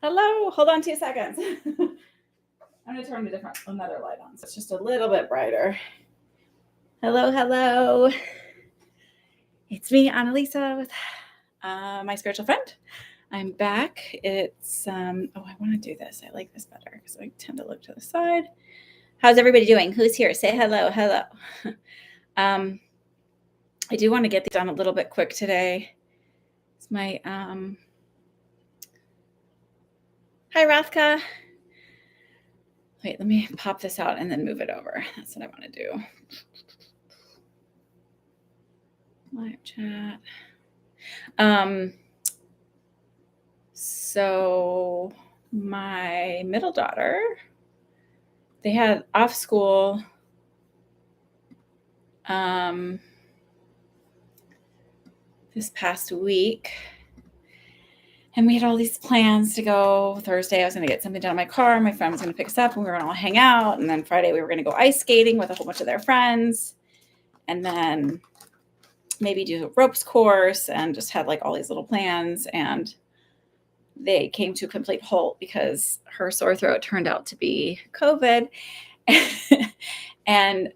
Hello, hold on 2 seconds. I'm gonna turn another light on, so it's just a little bit brighter. Hello, hello. It's me, Annalisa, with my spiritual friend. I'm back. It's I want to do this. I like this better because I tend to look to the side. How's everybody doing? Who's here? Say hello, hello. I do want to get these done a little bit quick today. It's my Hi, Rathka. Wait, let me pop this out and then move it over. That's what I want to do. Live chat. So my middle daughter, they had off school this past week. And we had all these plans to go. Thursday, I was going to get something done in my car. My friend was going to pick us up and we were going to all hang out. And then Friday, we were going to go ice skating with a whole bunch of their friends. And then maybe do a ropes course and just had like all these little plans. And they came to a complete halt because her sore throat turned out to be COVID. And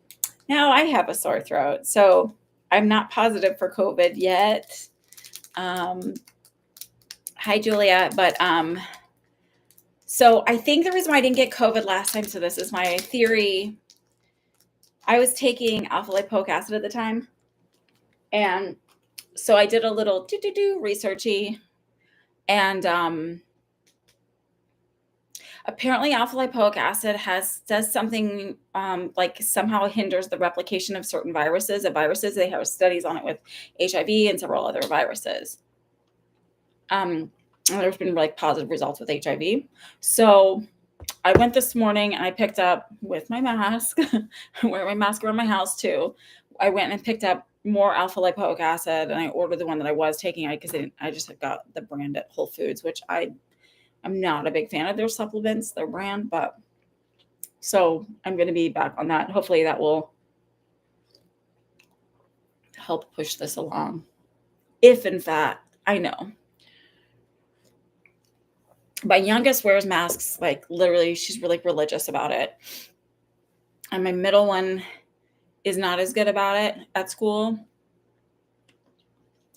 now I have a sore throat. So I'm not positive for COVID yet. Hi, Julia. But so I think the reason why I didn't get COVID last time, so this is my theory. I was taking alpha lipoic acid at the time. And so I did a little researchy. And apparently alpha lipoic acid does something like somehow hinders the replication of certain viruses. They have studies on it with HIV and several other viruses. There's been like positive results with HIV. So I went this morning and I picked up with my mask, I wear my mask around my house too. I went and picked up more alpha lipoic acid and I ordered the one that I was taking because I just got the brand at Whole Foods, which I'm not a big fan of their supplements, their brand, but so I'm going to be back on that. Hopefully that will help push this along. If in fact, I know. My youngest wears masks, like literally, she's really religious about it. And my middle one is not as good about it at school.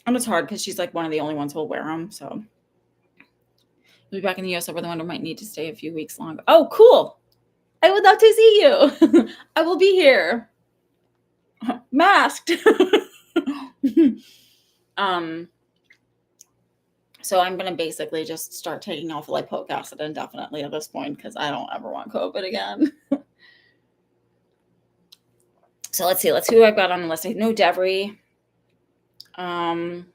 And it's hard because she's like one of the only ones who'll wear them. So I'll be back in the US over the winter, might need to stay a few weeks longer. Oh, cool. I would love to see you. I will be here. Masked. So I'm going to basically just start taking alpha lipoic acid indefinitely at this point because I don't ever want COVID again. So let's see. Let's see who I've got on the list. I know Devery. Devery,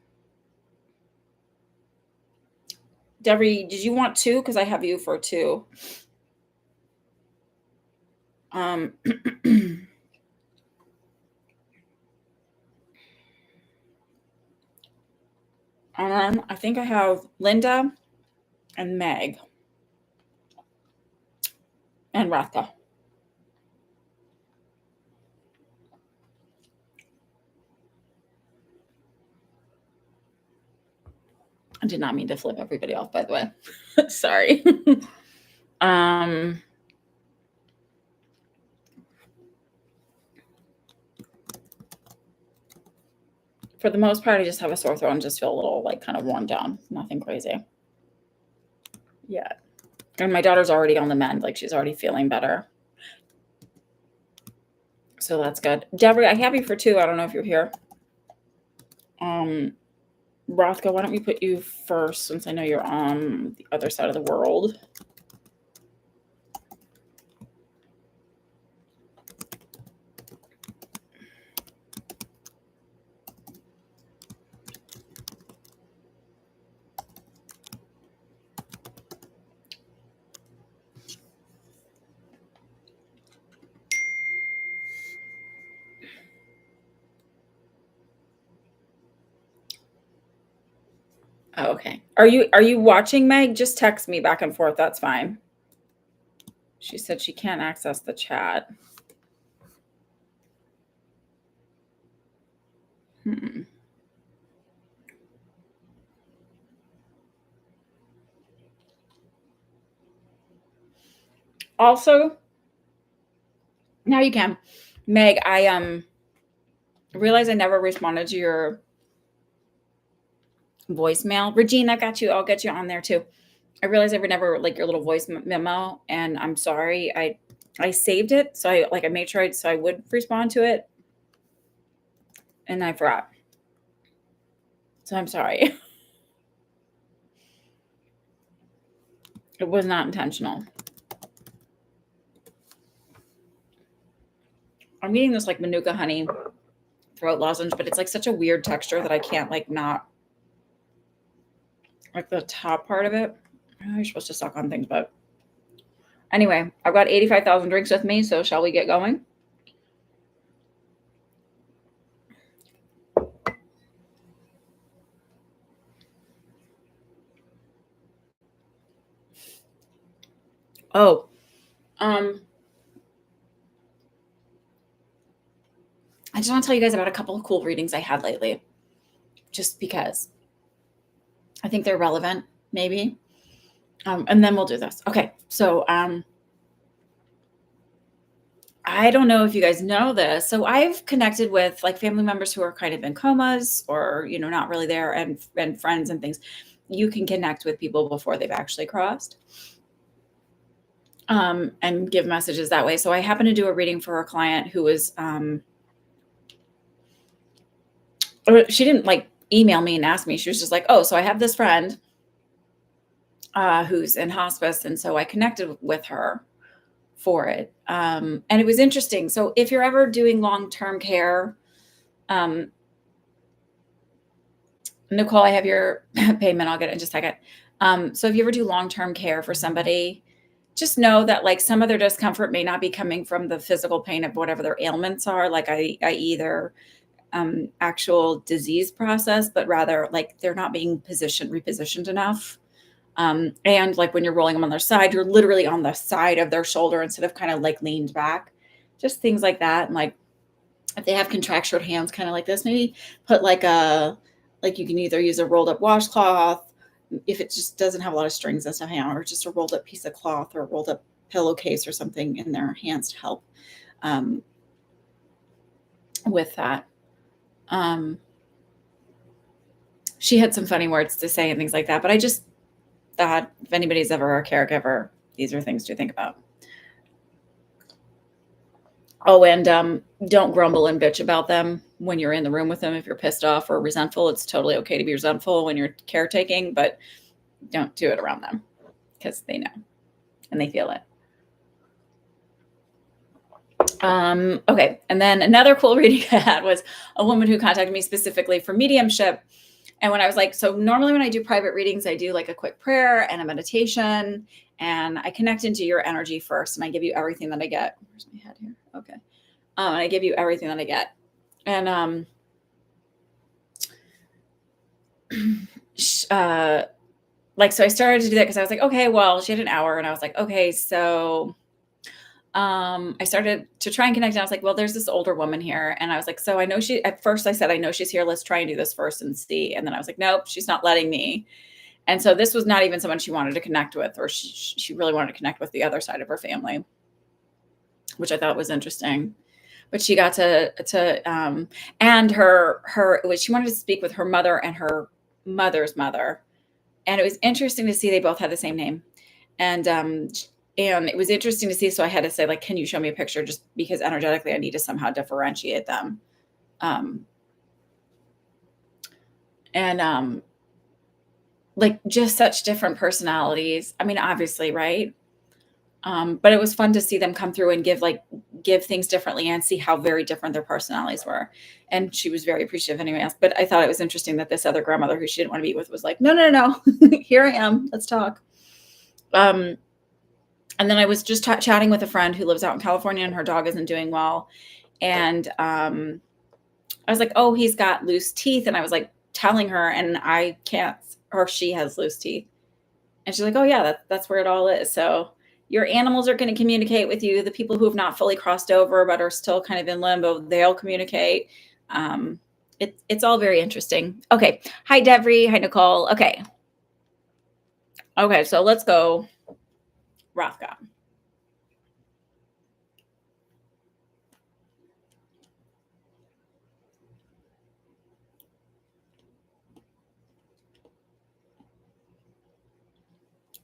did you want 2? Because I have you for 2. And then I think I have Linda and Meg and Rathka. I did not mean to flip everybody off, by the way. Sorry. For the most part, I just have a sore throat and just feel a little like kind of worn down. Nothing crazy. Yeah. And my daughter's already on the mend. Like she's already feeling better. So that's good. Deborah, I have you for 2. I don't know if you're here. Rothko, why don't we put you first since I know you're on the other side of the world. Oh, okay. Are you watching, Meg? Just text me back and forth. That's fine. She said she can't access the chat. Also, now you can. Meg, I realized I never responded to your voicemail. Regina, got you. I'll get you on there too. I realized I would never like your little voice memo, and I'm sorry. I saved it, so I made sure so I would respond to it, and I forgot. So I'm sorry. It was not intentional. I'm eating this like Manuka honey throat lozenge, but it's like such a weird texture that I can't like not like the top part of it. I know you're supposed to suck on things, but anyway, I've got 85,000 drinks with me, so shall we get going? Oh, I just want to tell you guys about a couple of cool readings I had lately, just because I think they're relevant, maybe. And then we'll do this. Okay, so I don't know if you guys know this. So I've connected with like family members who are kind of in comas or, not really there, and friends and things. You can connect with people before they've actually crossed, and give messages that way. So I happened to do a reading for a client who was, she didn't like email me and ask me. She was just like, oh, so I have this friend who's in hospice. And so I connected with her for it. And it was interesting. So if you're ever doing long-term care, Nicole, I have your payment. I'll get it in just a second. So if you ever do long-term care for somebody, just know that like some of their discomfort may not be coming from the physical pain of whatever their ailments are, like i.e. their actual disease process, but rather like they're not being repositioned enough. And like when you're rolling them on their side, you're literally on the side of their shoulder instead of kind of like leaned back, just things like that. And like, if they have contractured hands, kind of like this, maybe put like you can either use a rolled up washcloth if it just doesn't have a lot of strings and stuff, or just a rolled up piece of cloth or a rolled up pillowcase or something in their hands to help with that. She had some funny words to say and things like that, but I just thought if anybody's ever a caregiver, these are things to think about. Oh, and don't grumble and bitch about them when you're in the room with them. If you're pissed off or resentful, it's totally okay to be resentful when you're caretaking, but don't do it around them because they know and they feel it. Okay. And then another cool reading I had was a woman who contacted me specifically for mediumship. And when I was like, so normally when I do private readings, I do like a quick prayer and a meditation, and I connect into your energy first, and I give you everything that I get. Where's my head here? Okay. And I give you everything that I get. And so I started to do that because I was like, okay, well, she had an hour, and I was like, okay, so I started to try and connect, and I was like, well, there's this older woman here. And I was like, so I know at first I said, I know she's here. Let's try and do this first and see. And then I was like, nope, she's not letting me. And so this was not even someone she wanted to connect with, or she really wanted to connect with the other side of her family, which I thought was interesting. But she got to and she wanted to speak with her mother and her mother's mother. And it was interesting to see they both had the same name. And it was interesting to see. So I had to say, like, can you show me a picture? Just because energetically I need to somehow differentiate them. Like just such different personalities. I mean, obviously, right? But it was fun to see them come through and give things differently and see how very different their personalities were. And she was very appreciative anyway else. But I thought it was interesting that this other grandmother who she didn't want to meet with was like, no. Here I am. Let's talk. And then I was just chatting with a friend who lives out in California, and her dog isn't doing well. And I was like, oh, he's got loose teeth. And I was like telling her, and I can't, or she has loose teeth. And she's like, oh yeah, that's where it all is. So your animals are going to communicate with you. The people who have not fully crossed over, but are still kind of in limbo, they'll communicate. It's all very interesting. Okay. Hi, Devery. Hi, Nicole. Okay. So let's go Rothko.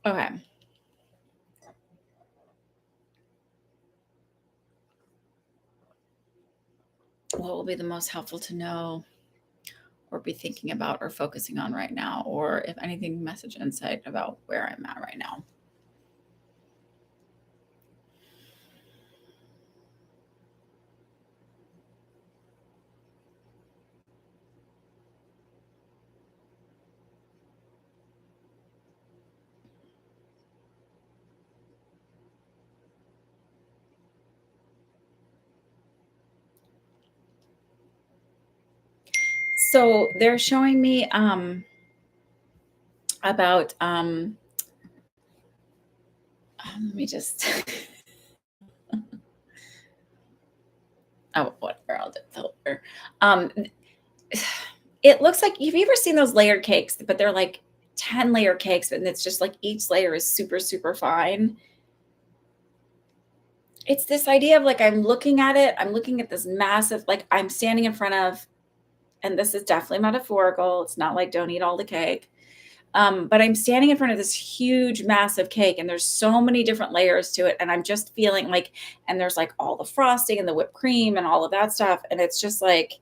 Okay. What will be the most helpful to know or be thinking about or focusing on right now? Or if anything, message insight about where I'm at right now. So they're showing me about let me just oh, whatever, I'll just filter. Um it looks like, have you ever seen those layered cakes, but they're like 10 layer cakes, and it's just like each layer is super, super fine. It's this idea of like, I'm looking at it, I'm looking at this massive, like I'm standing in front of, and this is definitely metaphorical. It's not like don't eat all the cake. But I'm standing in front of this huge, massive cake, and there's so many different layers to it. And I'm just feeling like, and there's like all the frosting and the whipped cream and all of that stuff. And it's just like,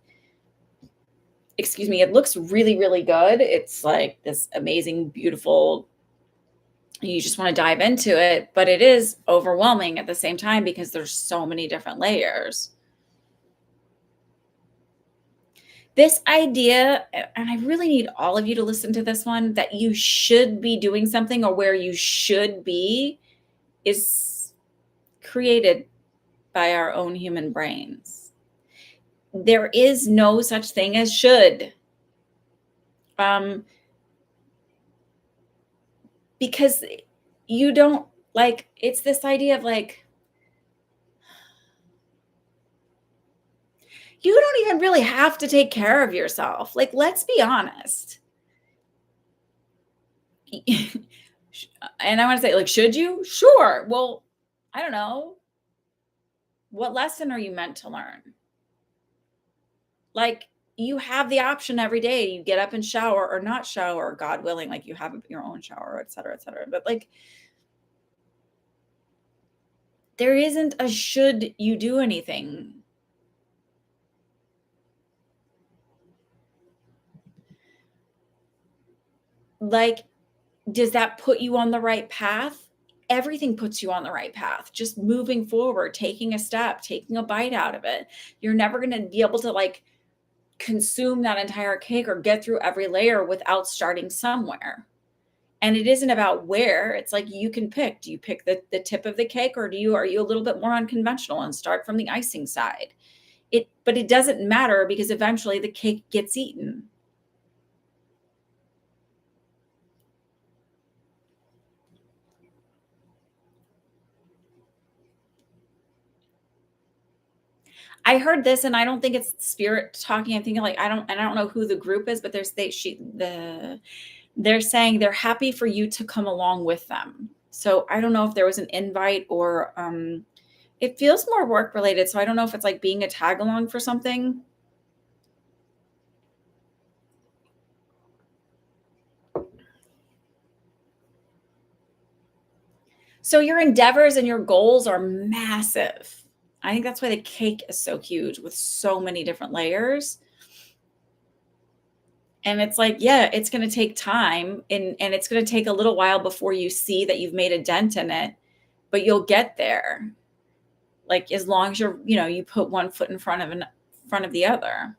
excuse me, it looks really, really good. It's like this amazing, beautiful, you just want to dive into it, but it is overwhelming at the same time because there's so many different layers. This idea, and I really need all of you to listen to this one, that you should be doing something or where you should be is created by our own human brains. There is no such thing as should. Because you don't, like, it's this idea of like, you don't even really have to take care of yourself. Like, let's be honest. And I want to say, like, should you? Sure. Well, I don't know. What lesson are you meant to learn? Like, you have the option every day. You get up and shower or not shower, God willing, like you have your own shower, et cetera, et cetera. But like, there isn't a should you do anything. Like, does that put you on the right path? Everything puts you on the right path. Just moving forward, taking a step, taking a bite out of it. You're never going to be able to like consume that entire cake or get through every layer without starting somewhere. And it isn't about where. It's like you can pick. Do you pick the tip of the cake, or are you a little bit more unconventional and start from the icing side? But it doesn't matter because eventually the cake gets eaten. I heard this, and I don't think it's spirit talking. I'm thinking like, I don't know who the group is, but they're saying they're happy for you to come along with them. So I don't know if there was an invite or it feels more work related. So I don't know if it's like being a tag along for something. So your endeavors and your goals are massive. I think that's why the cake is so huge with so many different layers. And it's like, yeah, it's going to take time, and it's going to take a little while before you see that you've made a dent in it, but you'll get there. Like, as long as you put one foot in front of the other.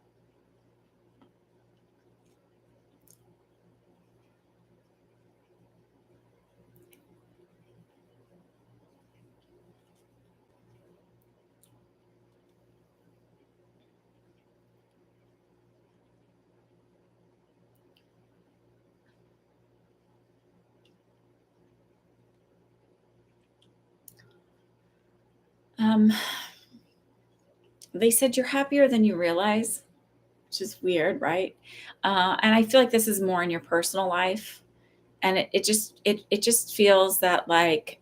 Um, they said you're happier than you realize, which is weird, right? And I feel like this is more in your personal life, and it just feels that like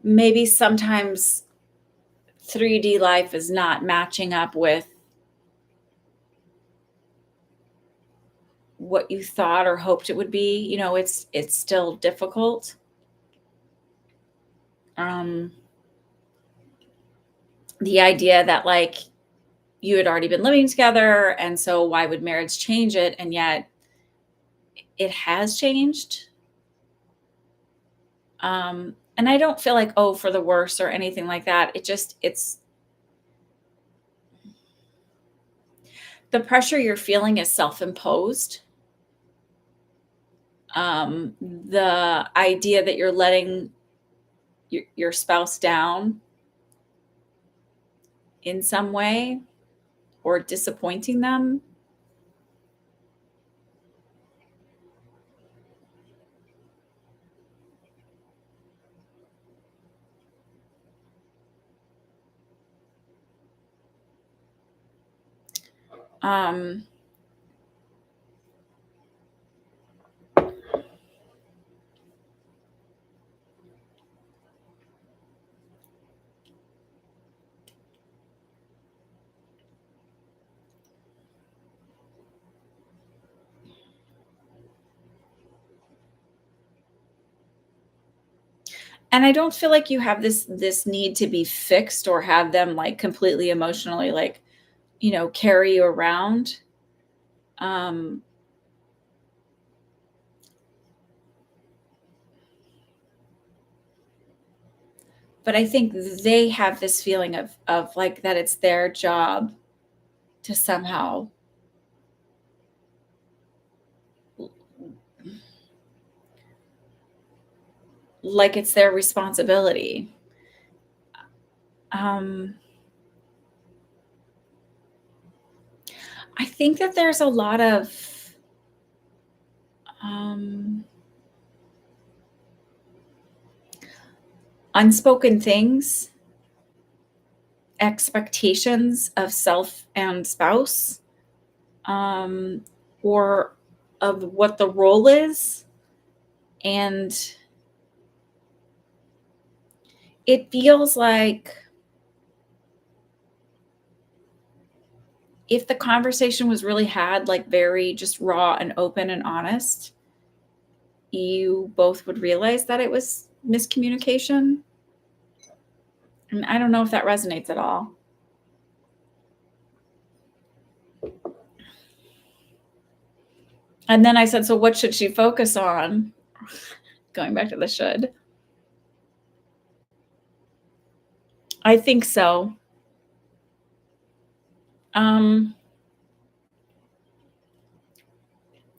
maybe sometimes 3D life is not matching up with what you thought or hoped it would be, it's still difficult. The idea that like you had already been living together, and so why would marriage change it? And yet it has changed. And I don't feel like, oh, for the worse or anything like that. It's the pressure you're feeling is self-imposed. The idea that you're letting your spouse down in some way or disappointing them. And I don't feel like you have this need to be fixed or have them like completely emotionally like, carry you around. Um, but I think they have this feeling of like that it's their job to somehow like it's their responsibility. I think that there's a lot of unspoken things, expectations of self and spouse, or of what the role is. And it feels like if the conversation was really had like very just raw and open and honest, you both would realize that it was miscommunication. And I don't know if that resonates at all. And then I said, so what should she focus on? Going back to the should. I think so.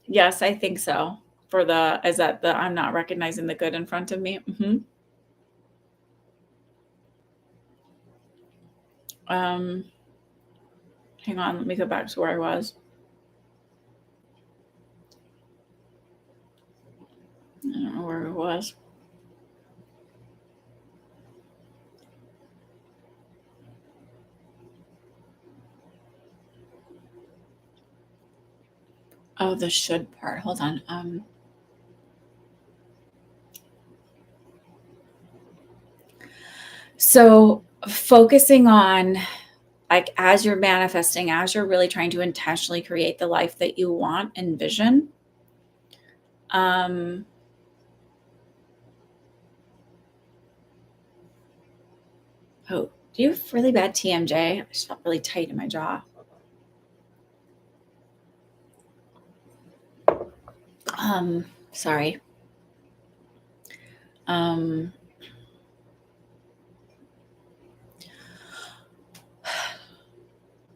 Yes, I think so. Is that the I'm not recognizing the good in front of me? Hang on, let me go back to where I was. I don't know where it was. Oh, the should part. Hold on. So focusing on like as you're manifesting, as you're really trying to intentionally create the life that you want and vision. Oh, do you have really bad TMJ? I just felt really tight in my jaw. Sorry.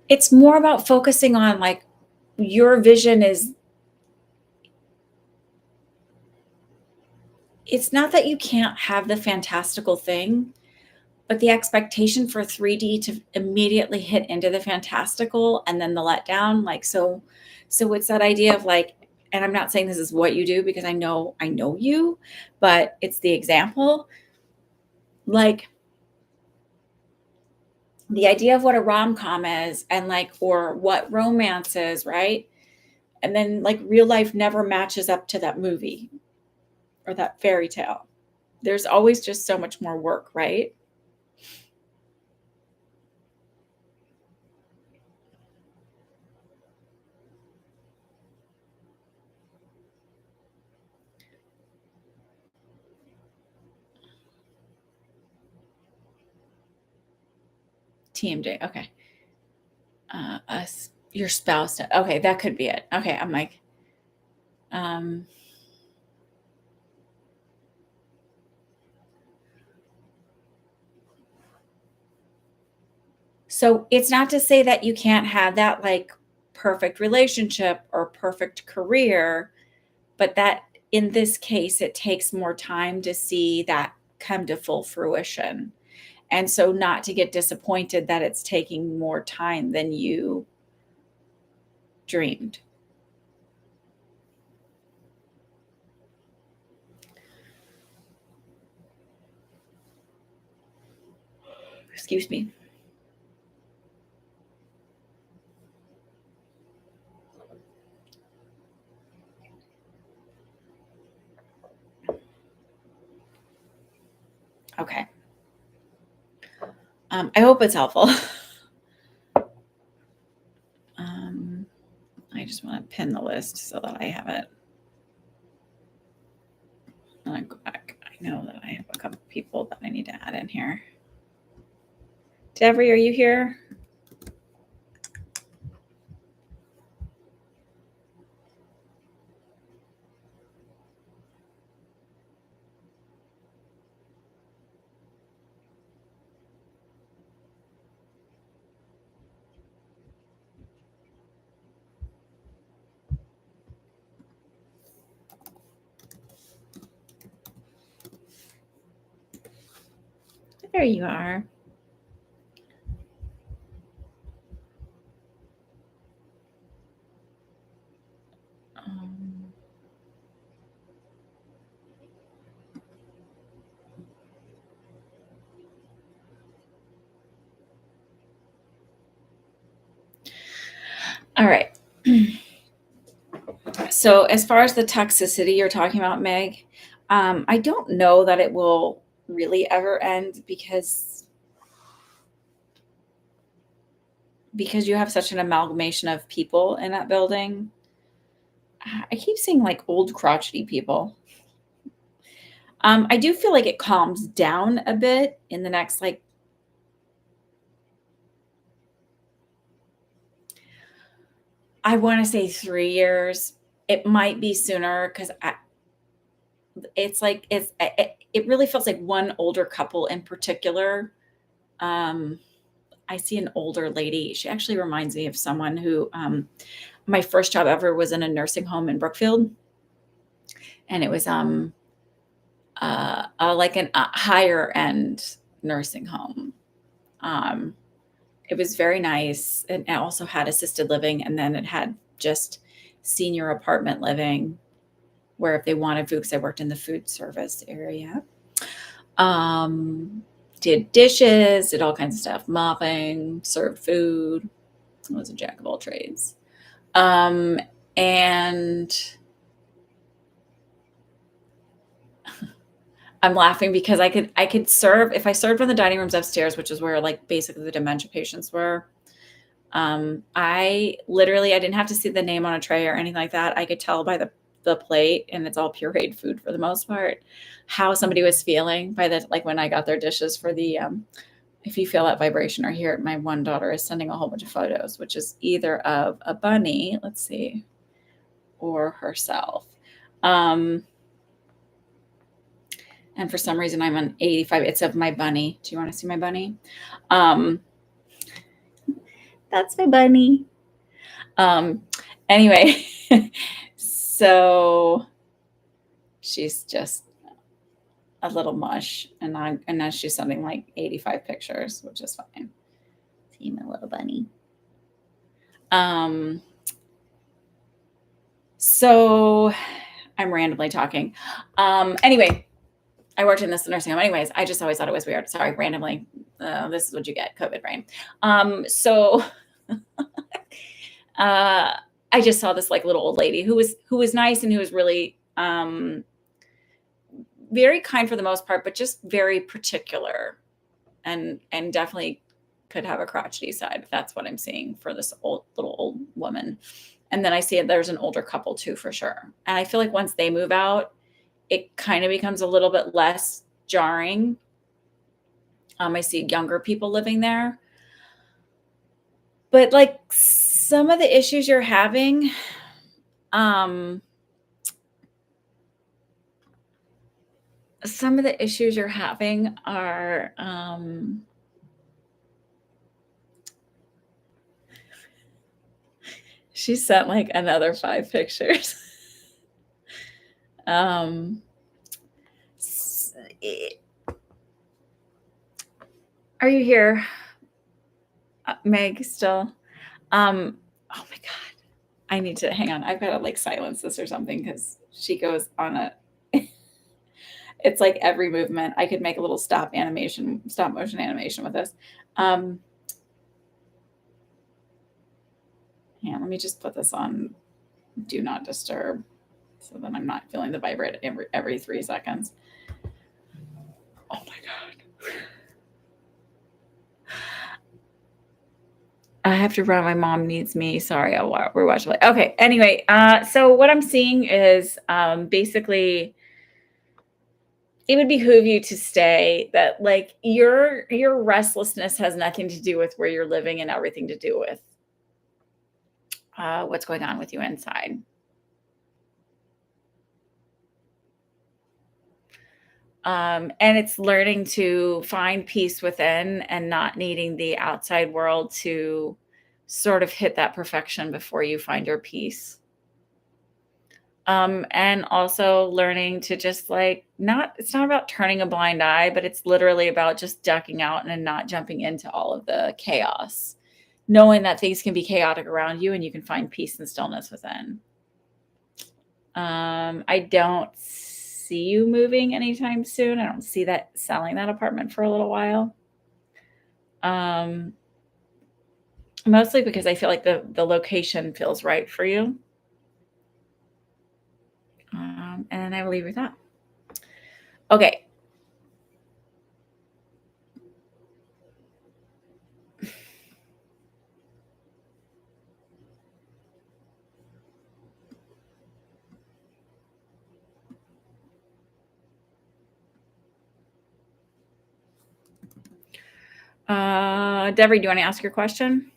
It's more about focusing on like your vision is, it's not that you can't have the fantastical thing, but the expectation for 3D to immediately hit into the fantastical and then the letdown. Like, so it's that idea of like, and I'm not saying this is what you do because I know you, but it's the example. Like the idea of what a rom-com is and like, or what romance is, right? And then like real life never matches up to that movie or that fairy tale. There's always just so much more work, right? TMJ. Okay. Us, your spouse. Okay, that could be it. Okay, I'm like, so it's not to say that you can't have that like perfect relationship or perfect career, but that in this case, it takes more time to see that come to full fruition. And so not to get disappointed that it's taking more time than you dreamed. Excuse me. Okay. I hope it's helpful. I just want to pin the list so that I have it. And I go back. I know that I have a couple people that I need to add in here. Devery, are you here? There you are. All right. So as far as the toxicity you're talking about, Meg, I don't know that it will really ever end because you have such an amalgamation of people in that building. I keep seeing like old crotchety people. I do feel like it calms down a bit in the next like I want to say 3 years. It might be sooner because it's like it really feels like one older couple in particular. I see an older lady. She actually reminds me of someone who my first job ever was in a nursing home in Brookfield, and it was like a higher end nursing home. It was very nice, and it also had assisted living, and then it had just senior apartment living, where if they wanted food, because I worked in the food service area. Did dishes, did all kinds of stuff, mopping, served food. I was a jack of all trades. And I'm laughing because I could serve if I served in the dining rooms upstairs, which is where like basically the dementia patients were. I didn't have to see the name on a tray or anything like that. I could tell by the plate, and it's all pureed food for the most part, how somebody was feeling by the like when I got their dishes for the if you feel that vibration or hear it, my one daughter is sending a whole bunch of photos, which is either of a bunny, let's see, or herself. And for some reason I'm on 85. It's of my bunny. Do you want to see my bunny? That's my bunny. Anyway, so she's just a little mush, and now she's sending like 85 pictures, which is fine. See my little bunny. So I'm randomly talking. Anyway, I worked in this nursing home. Anyways, I just always thought it was weird. Sorry, randomly. This is what you get, COVID brain. So I just saw this like little old lady who was nice and who was really very kind for the most part, but just very particular, and definitely could have a crotchety side. That's what I'm seeing for this little old woman. And then I see there's an older couple too, for sure. And I feel like once they move out, it kind of becomes a little bit less jarring. I see younger people living there. But like some of the issues you're having, um, some of the issues you're having are, she sent like another 5 pictures. um, are you here, Meg? Still? Oh my god, I need to hang on. I've got to like silence this or something because she goes on a. It's like every movement. I could make a little stop motion animation with this. Yeah, let me just put this on do not disturb so that I'm not feeling the vibrate every 3 seconds. Oh my god. I have to run. My mom needs me. Sorry, we're watching. Okay. Anyway, so what I'm seeing is basically it would behoove you to stay. That like your restlessness has nothing to do with where you're living and everything to do with what's going on with you inside. And it's learning to find peace within and not needing the outside world to sort of hit that perfection before you find your peace. And also learning to just like it's not about turning a blind eye, but it's literally about just ducking out and not jumping into all of the chaos, knowing that things can be chaotic around you and you can find peace and stillness within. I don't see you moving anytime soon. I don't see that selling that apartment for a little while. Mostly because I feel like the location feels right for you. And I will leave with that. Okay. Deborah, do you want to ask your question?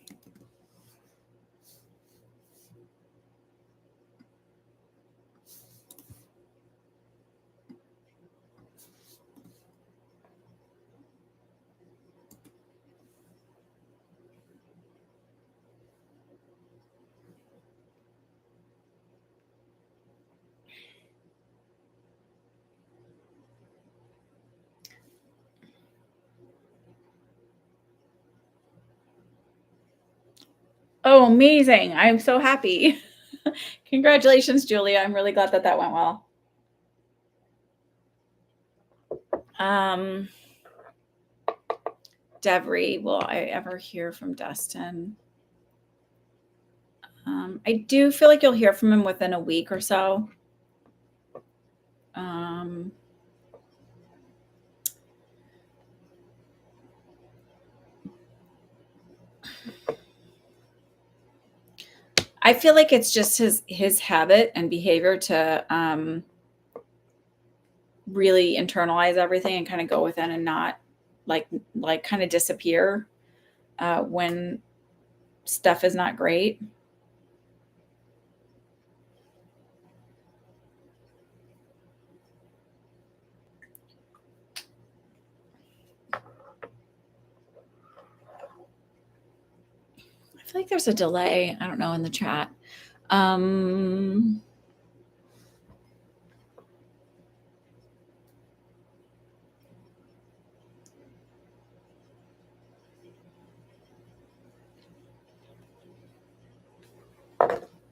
Oh, amazing. I'm so happy. Congratulations, Julia. I'm really glad that went well. Devery, will I ever hear from Dustin? I do feel like you'll hear from him within a week or so. I feel like it's just his habit and behavior to really internalize everything and kind of go within and not like kind of disappear when stuff is not great. I feel like there's a delay. I don't know in the chat.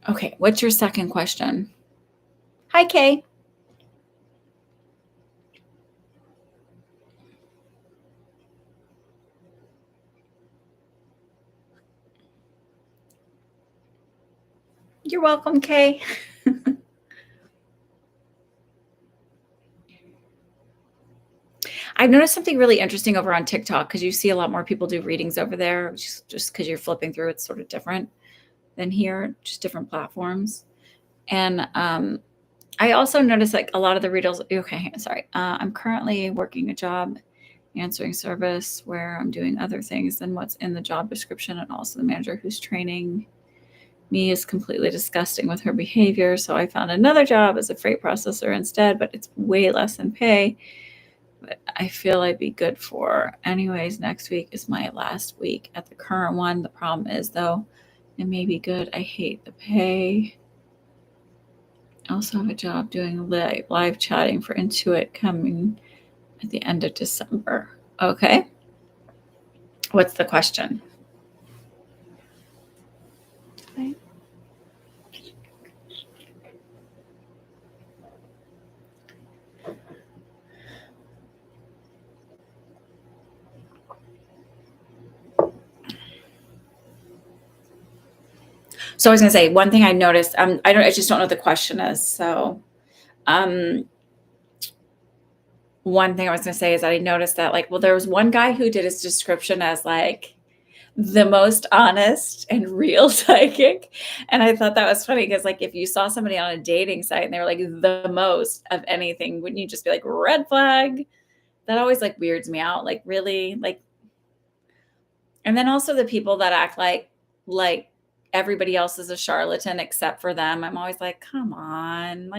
Okay, what's your second question? Hi, Kay. You're welcome, Kay. I've noticed something really interesting over on TikTok because you see a lot more people do readings over there, just because you're flipping through. It's sort of different than here, just different platforms. And I also noticed like a lot of the readers. Okay, sorry. I'm currently working a job answering service where I'm doing other things than what's in the job description. And also the manager who's training me is completely disgusting with her behavior. So I found another job as a freight processor instead, but it's way less in pay. But I feel I'd be good for. Anyways, next week is my last week at the current one. The problem is, though, it may be good. I hate the pay. I also have a job doing live chatting for Intuit coming at the end of December. Okay. What's the question? Okay. So I was gonna say one thing I noticed. I just don't know what the question is. So, one thing I was gonna say is that I noticed that there was one guy who did his description as the most honest and real psychic, and I thought that was funny because if you saw somebody on a dating site and they were the most of anything, wouldn't you just be red flag? That always weirds me out. Really, and then also the people that act like everybody else is a charlatan except for them. I'm always come on,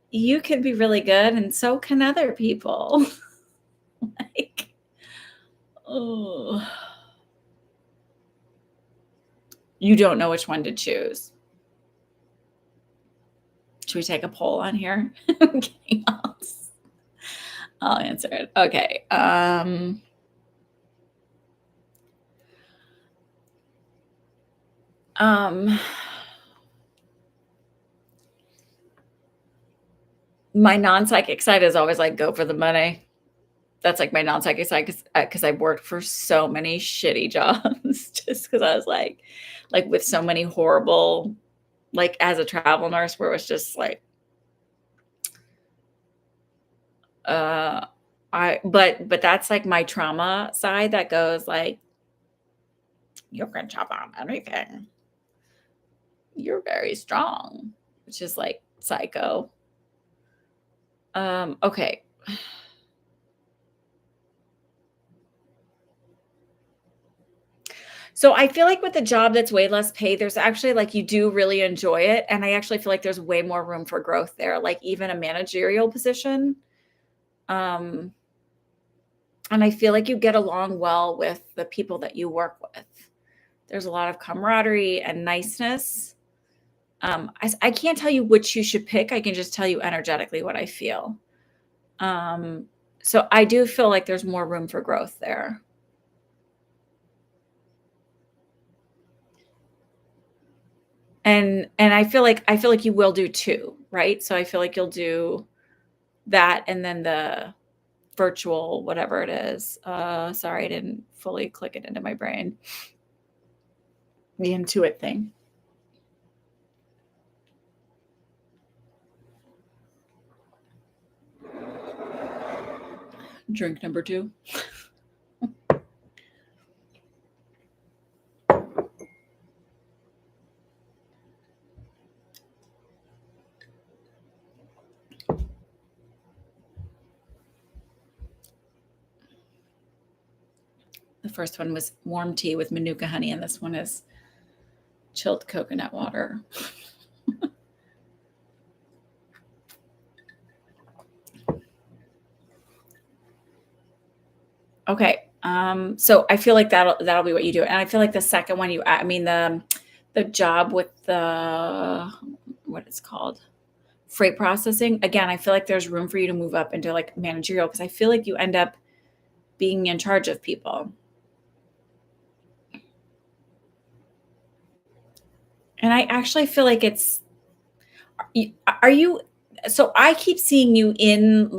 you can be really good and so can other people. Oh, you don't know which one to choose. Should we take a poll on here? Okay, I'll answer it. Okay. My non-psychic side is always go for the money. That's my non-psychic side because I've worked for so many shitty jobs just because I was with so many horrible, as a travel nurse where it was just but that's my trauma side that goes you can chop on anything. You're very strong, which is psycho. Okay. So I feel with the job that's way less paid, there's actually you do really enjoy it. And I actually feel there's way more room for growth there, even a managerial position. And I feel you get along well with the people that you work with. There's a lot of camaraderie and niceness. I can't tell you which you should pick. I can just tell you energetically what I feel. So I do feel there's more room for growth there. And I feel you will do too, right? So I feel you'll do that and then the virtual, whatever it is. Sorry, I didn't fully click it into my brain. The Intuit thing. Drink number 2. The first one was warm tea with Manuka honey, and this one is chilled coconut water. Okay. So I feel that'll be what you do. And I feel the second one the job with what it's called, freight processing. Again, I feel there's room for you to move up into managerial because I feel you end up being in charge of people. And I actually feel are you, so I keep seeing you in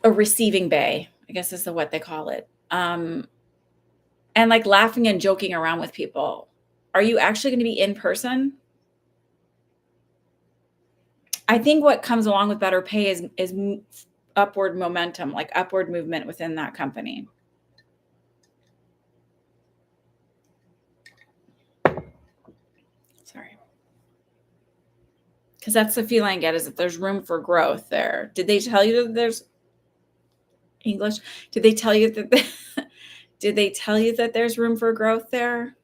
a receiving bay, I guess is what they call it. And laughing and joking around with people. Are you actually going to be in person? I think what comes along with better pay is upward momentum, upward movement within that company. Sorry. Because that's the feeling I get, is that there's room for growth there. Did they tell you that there's English? Did they tell you that did they tell you that there's room for growth there?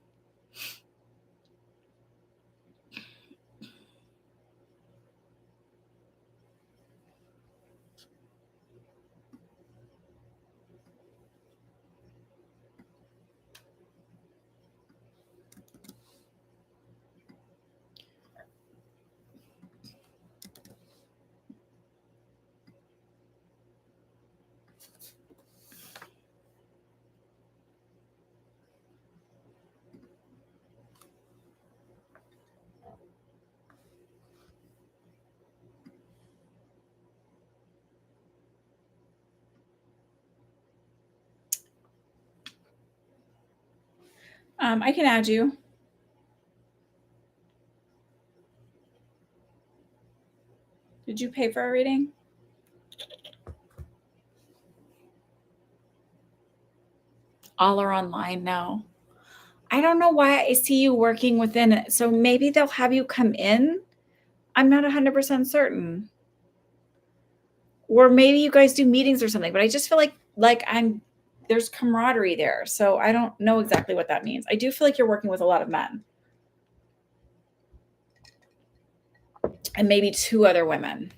I can add you. Did you pay for a reading? All are online now. I don't know why I see you working within it. So maybe they'll have you come in. I'm not 100% certain. Or maybe you guys do meetings or something, but I just feel like there's camaraderie there. So I don't know exactly what that means. I do feel like you're working with a lot of men. And maybe 2 other women.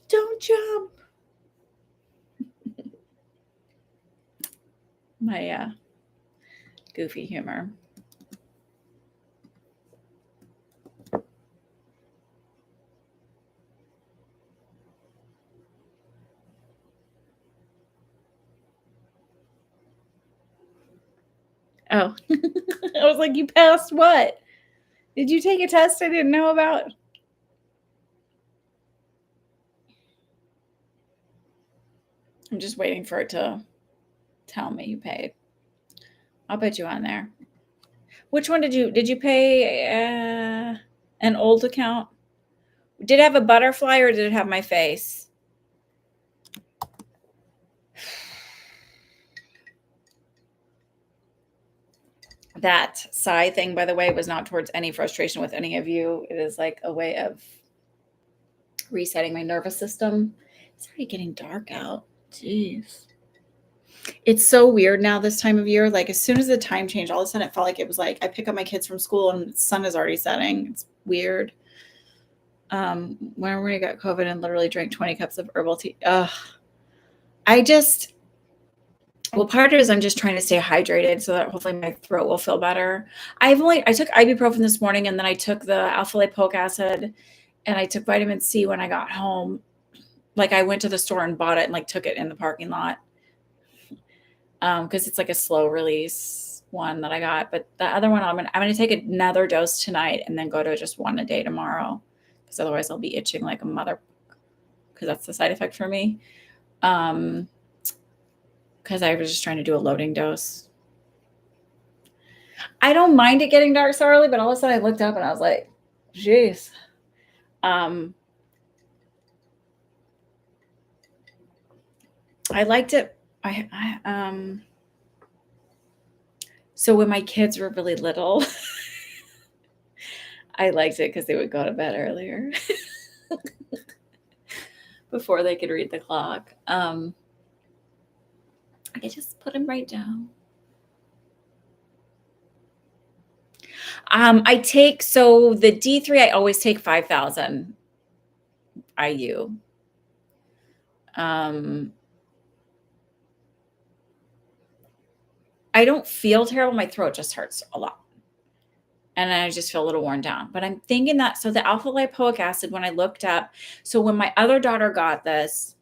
Don't jump. My goofy humor. Oh, I was like, you passed what? Did you take a test I didn't know about? I'm just waiting for it to tell me you paid. I'll put you on there. Which one did you pay an old account? Did it have a butterfly or did it have my face? That sigh thing, by the way, was not towards any frustration with any of you. It is like a way of resetting my nervous system. It's already getting dark out. Jeez. It's so weird now this time of year. Like as soon as the time changed, all of a sudden it felt like it was like I pick up my kids from school and the sun is already setting. It's weird. When we got COVID and literally drank 20 cups of herbal tea. Part of it is I'm just trying to stay hydrated so that hopefully my throat will feel better. I took ibuprofen this morning and then I took the alpha lipoic acid and I took vitamin C when I got home. Like I went to the store and bought it and like took it in the parking lot. Cause it's like a slow release one that I got, but the other one I'm going to take another dose tonight and then go to just one a day tomorrow. Cause otherwise I'll be itching like a mother. Cause that's the side effect for me. Because I was just trying to do a loading dose. I don't mind it getting dark so early, but all of a sudden I looked up and I was like, geez. I liked it. So when my kids were really little, I liked it because they would go to bed earlier before they could read the clock. I could just put them right down. The D3, I always take 5,000 IU. I don't feel terrible. My throat just hurts a lot. And I just feel a little worn down. But I'm thinking that, so the alpha lipoic acid, when I looked up, so when my other daughter got this,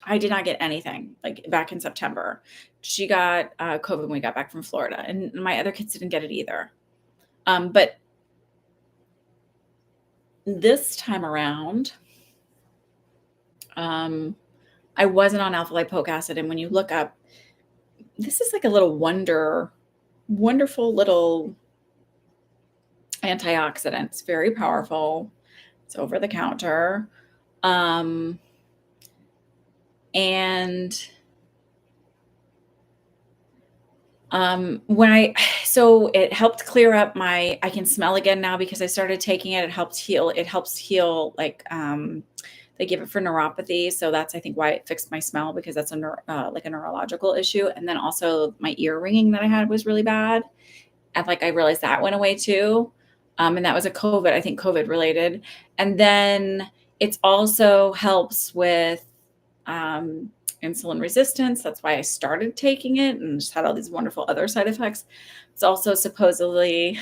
I did not get anything like back in September. She got COVID when we got back from Florida, and my other kids didn't get it either. But this time around, I wasn't on alpha lipoic acid. And when you look up, this is like a little wonderful little antioxidant. It's very powerful. It's over the counter. So it helped clear up I can smell again now because I started taking it. It helps heal they give it for neuropathy. So that's, I think, why it fixed my smell, because that's like a neurological issue. And then also my ear ringing that I had was really bad. And like, I realized that went away too. And that was I think COVID related. And then it also helps with, insulin resistance. That's why I started taking it and just had all these wonderful other side effects. It's also supposedly,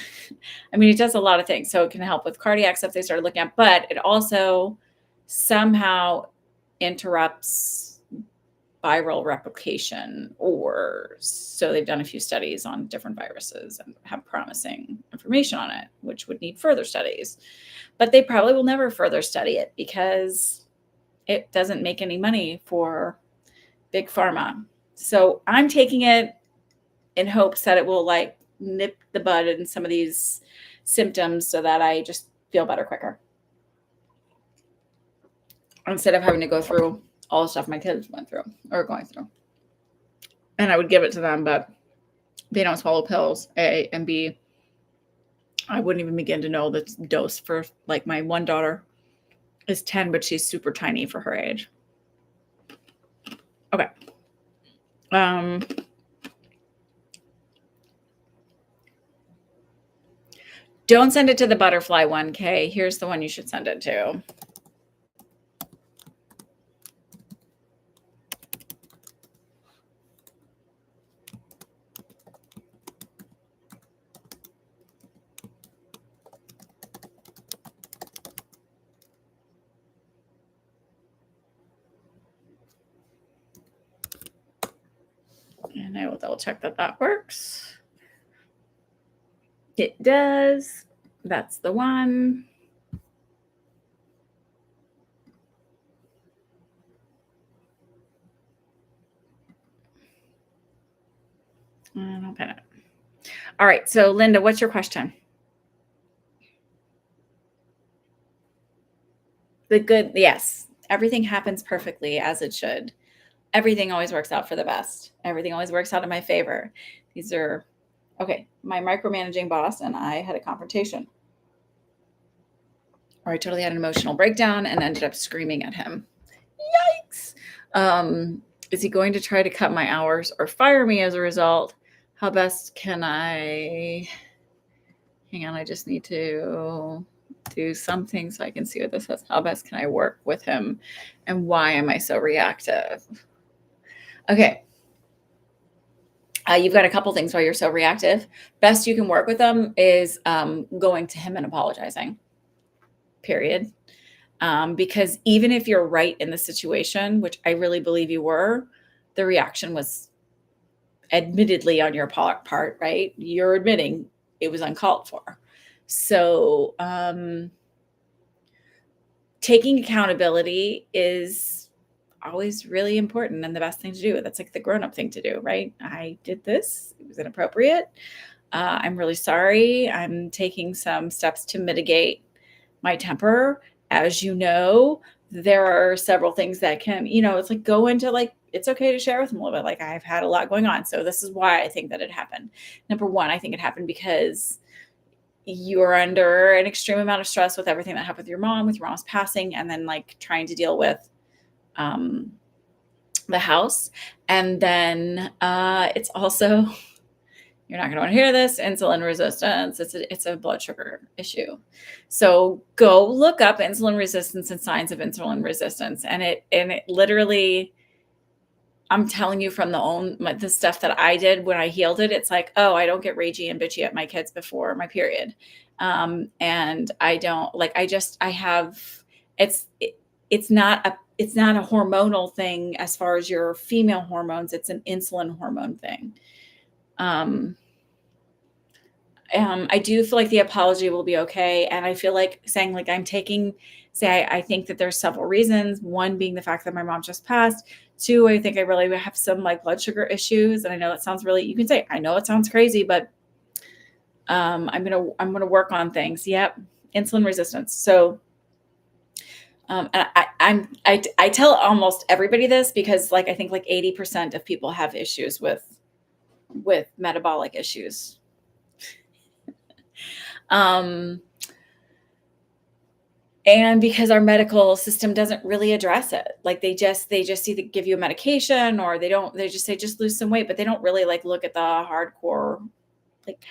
I mean, it does a lot of things. So it can help with cardiac stuff they started looking at, but it also somehow interrupts viral replication, or so they've done a few studies on different viruses and have promising information on it, which would need further studies. But they probably will never further study it because it doesn't make any money for big pharma. So I'm taking it in hopes that it will like nip the bud in some of these symptoms so that I just feel better quicker, instead of having to go through all the stuff my kids went through or are going through. And I would give it to them, but they don't swallow pills, A, and B, I wouldn't even begin to know the dose for, like, my one daughter is 10, but she's super tiny for her age. Okay. Don't send it to the butterfly one, Kay. Here's the one you should send it to. And I will double check that that works. It does. That's the one. And I'll pin it. All right. So, Linda, what's your question? Yes. Everything happens perfectly as it should. Everything always works out for the best. Everything always works out in my favor. These are, okay, my micromanaging boss and I had a confrontation where I totally had an emotional breakdown and ended up screaming at him. Yikes. Is he going to try to cut my hours or fire me as a result? How best can I, hang on, I just need to do something so I can see what this says. How best can I work with him? And why am I so reactive? Okay. You've got a couple things why you're so reactive. Best you can work with them is going to him and apologizing, period. Because even if you're right in the situation, which I really believe you were, the reaction was admittedly on your part, right? You're admitting it was uncalled for. So taking accountability is always really important and the best thing to do. That's like the grown-up thing to do, right? I did this. It was inappropriate. I'm really sorry. I'm taking some steps to mitigate my temper. As you know, there are several things that can, it's like go into like, it's okay to share with them a little bit. Like, I've had a lot going on. So this is why I think that it happened. Number one, I think it happened because you're under an extreme amount of stress with everything that happened with your mom's passing, and then like trying to deal with the house. And then it's also, you're not going to want to hear this, insulin resistance. It's a blood sugar issue. So go look up insulin resistance and signs of insulin resistance. And it literally, I'm telling you from the stuff that I did when I healed it, it's like, oh, I don't get ragey and bitchy at my kids before my period. And I don't like, I have, it's not a hormonal thing as far as your female hormones. It's an insulin hormone thing. I do feel like the apology will be okay. And I feel like saying like, I think that there's several reasons. One being the fact that my mom just passed. Two, I think I really have some like blood sugar issues. And I know that sounds really, you can say, I know it sounds crazy, but I'm going to work on things. Yep. Insulin resistance. So and I tell almost everybody this because like, I think like 80% of people have issues with with metabolic issues. And because our medical system doesn't really address it, like they just either give you a medication or they just say, just lose some weight, but they don't really like look at the hardcore, like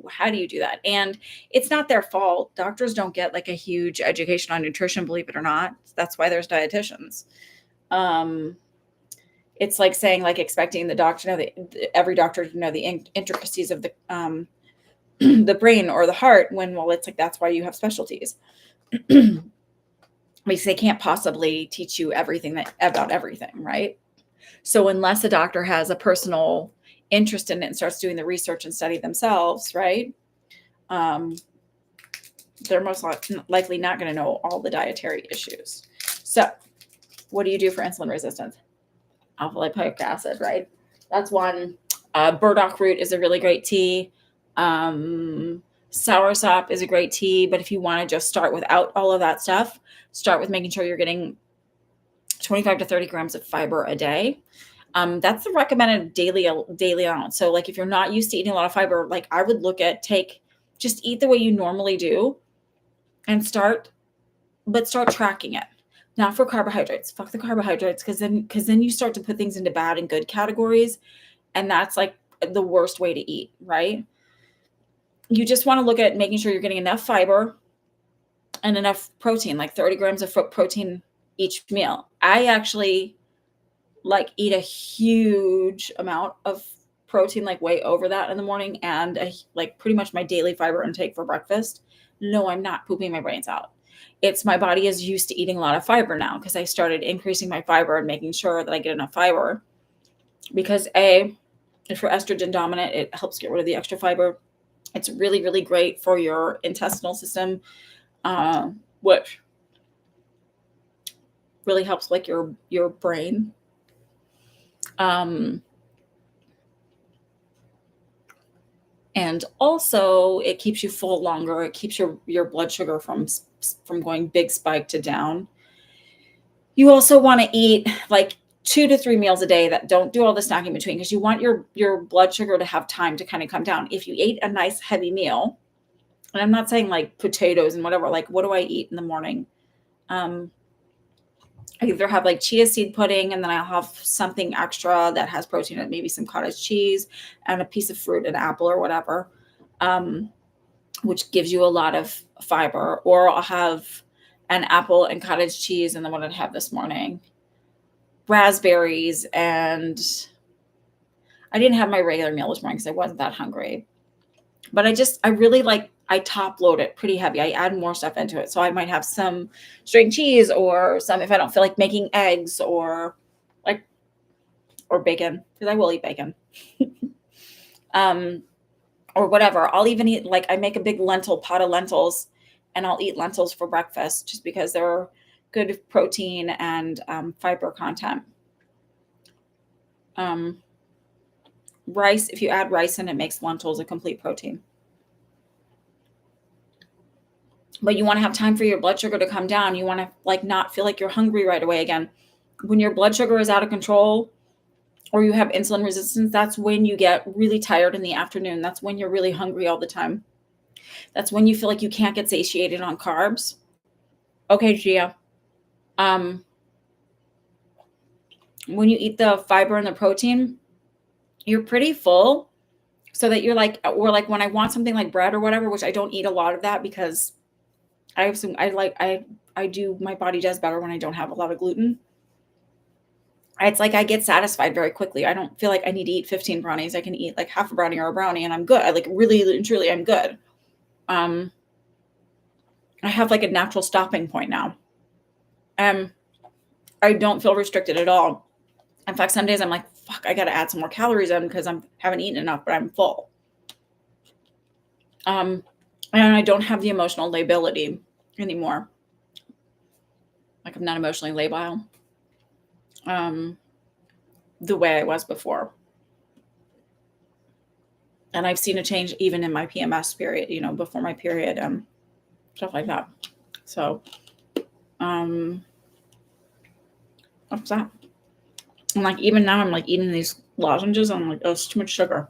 how do you do that? And it's not their fault. Doctors don't get like a huge education on nutrition, believe it or not. That's why there's dietitians. It's like saying, like expecting the doctor to know every doctor to know the intricacies of the the brain or the heart, when, well, it's like, that's why you have specialties. Because they can't possibly teach you everything about everything, right? So unless a doctor has a personal interest in it and starts doing the research and study themselves, right? They're most likely not going to know all the dietary issues. So what do you do for insulin resistance? Alpha lipoic acid, right? That's one. Burdock root is a really great tea. Soursop is a great tea, but if you want to just start without all of that stuff, start with making sure you're getting 25 to 30 grams of fiber a day. That's the recommended daily allowance. So like if you're not used to eating a lot of fiber, like I would look at just eat the way you normally do and start tracking it. Not for carbohydrates. Fuck the carbohydrates, because then you start to put things into bad and good categories, and that's like the worst way to eat, right? You just want to look at making sure you're getting enough fiber and enough protein, like 30 grams of protein each meal. I actually like eat a huge amount of protein, like way over that in the morning, and like pretty much my daily fiber intake for breakfast. No, I'm not pooping my brains out. It's my body is used to eating a lot of fiber now, because I started increasing my fiber and making sure that I get enough fiber, because if you're estrogen dominant, it helps get rid of the extra fiber. It's really, really great for your intestinal system, which really helps like your brain. And also it keeps you full longer. It keeps your blood sugar from going big spike to down. You also want to eat like 2 to 3 meals a day that don't do all the snacking between, because you want your blood sugar to have time to kind of come down. If you ate a nice heavy meal, and I'm not saying like potatoes and whatever, like what do I eat in the morning? I either have like chia seed pudding, and then I'll have something extra that has protein, and maybe some cottage cheese and a piece of fruit, an apple or whatever, which gives you a lot of fiber. Or I'll have an apple and cottage cheese, and then what I'd have this morning, raspberries. And I didn't have my regular meal this morning because I wasn't that hungry. But I really like, I top load it pretty heavy. I add more stuff into it. So I might have some string cheese, or some, if I don't feel like making eggs, or bacon, because I will eat bacon. Or whatever. I'll even eat, like I make a big pot of lentils, and I'll eat lentils for breakfast, just because they're good protein and fiber content. Rice, if you add rice in, it makes lentils a complete protein. But you want to have time for your blood sugar to come down. You want to like not feel like you're hungry right away again. When your blood sugar is out of control, or you have insulin resistance, that's when you get really tired in the afternoon. That's when you're really hungry all the time. That's when you feel like you can't get satiated on carbs. Okay, Gia. When you eat the fiber and the protein, you're pretty full, so that you're like, or like when I want something like bread or whatever, which I don't eat a lot of that, because my body does better when I don't have a lot of gluten. It's like I get satisfied very quickly. I don't feel like I need to eat 15 brownies. I can eat like half a brownie or a brownie, and I'm good. I like really and truly, I'm good. I have like a natural stopping point now. I don't feel restricted at all. In fact, some days I'm like, fuck, I got to add some more calories in because I haven't eaten enough, but I'm full. And I don't have the emotional lability anymore. Like I'm not emotionally labile. The way I was before. And I've seen a change even in my PMS period, before my period, stuff like that. So, what's that? And like, even now I'm like eating these lozenges, I'm like, oh, it's too much sugar.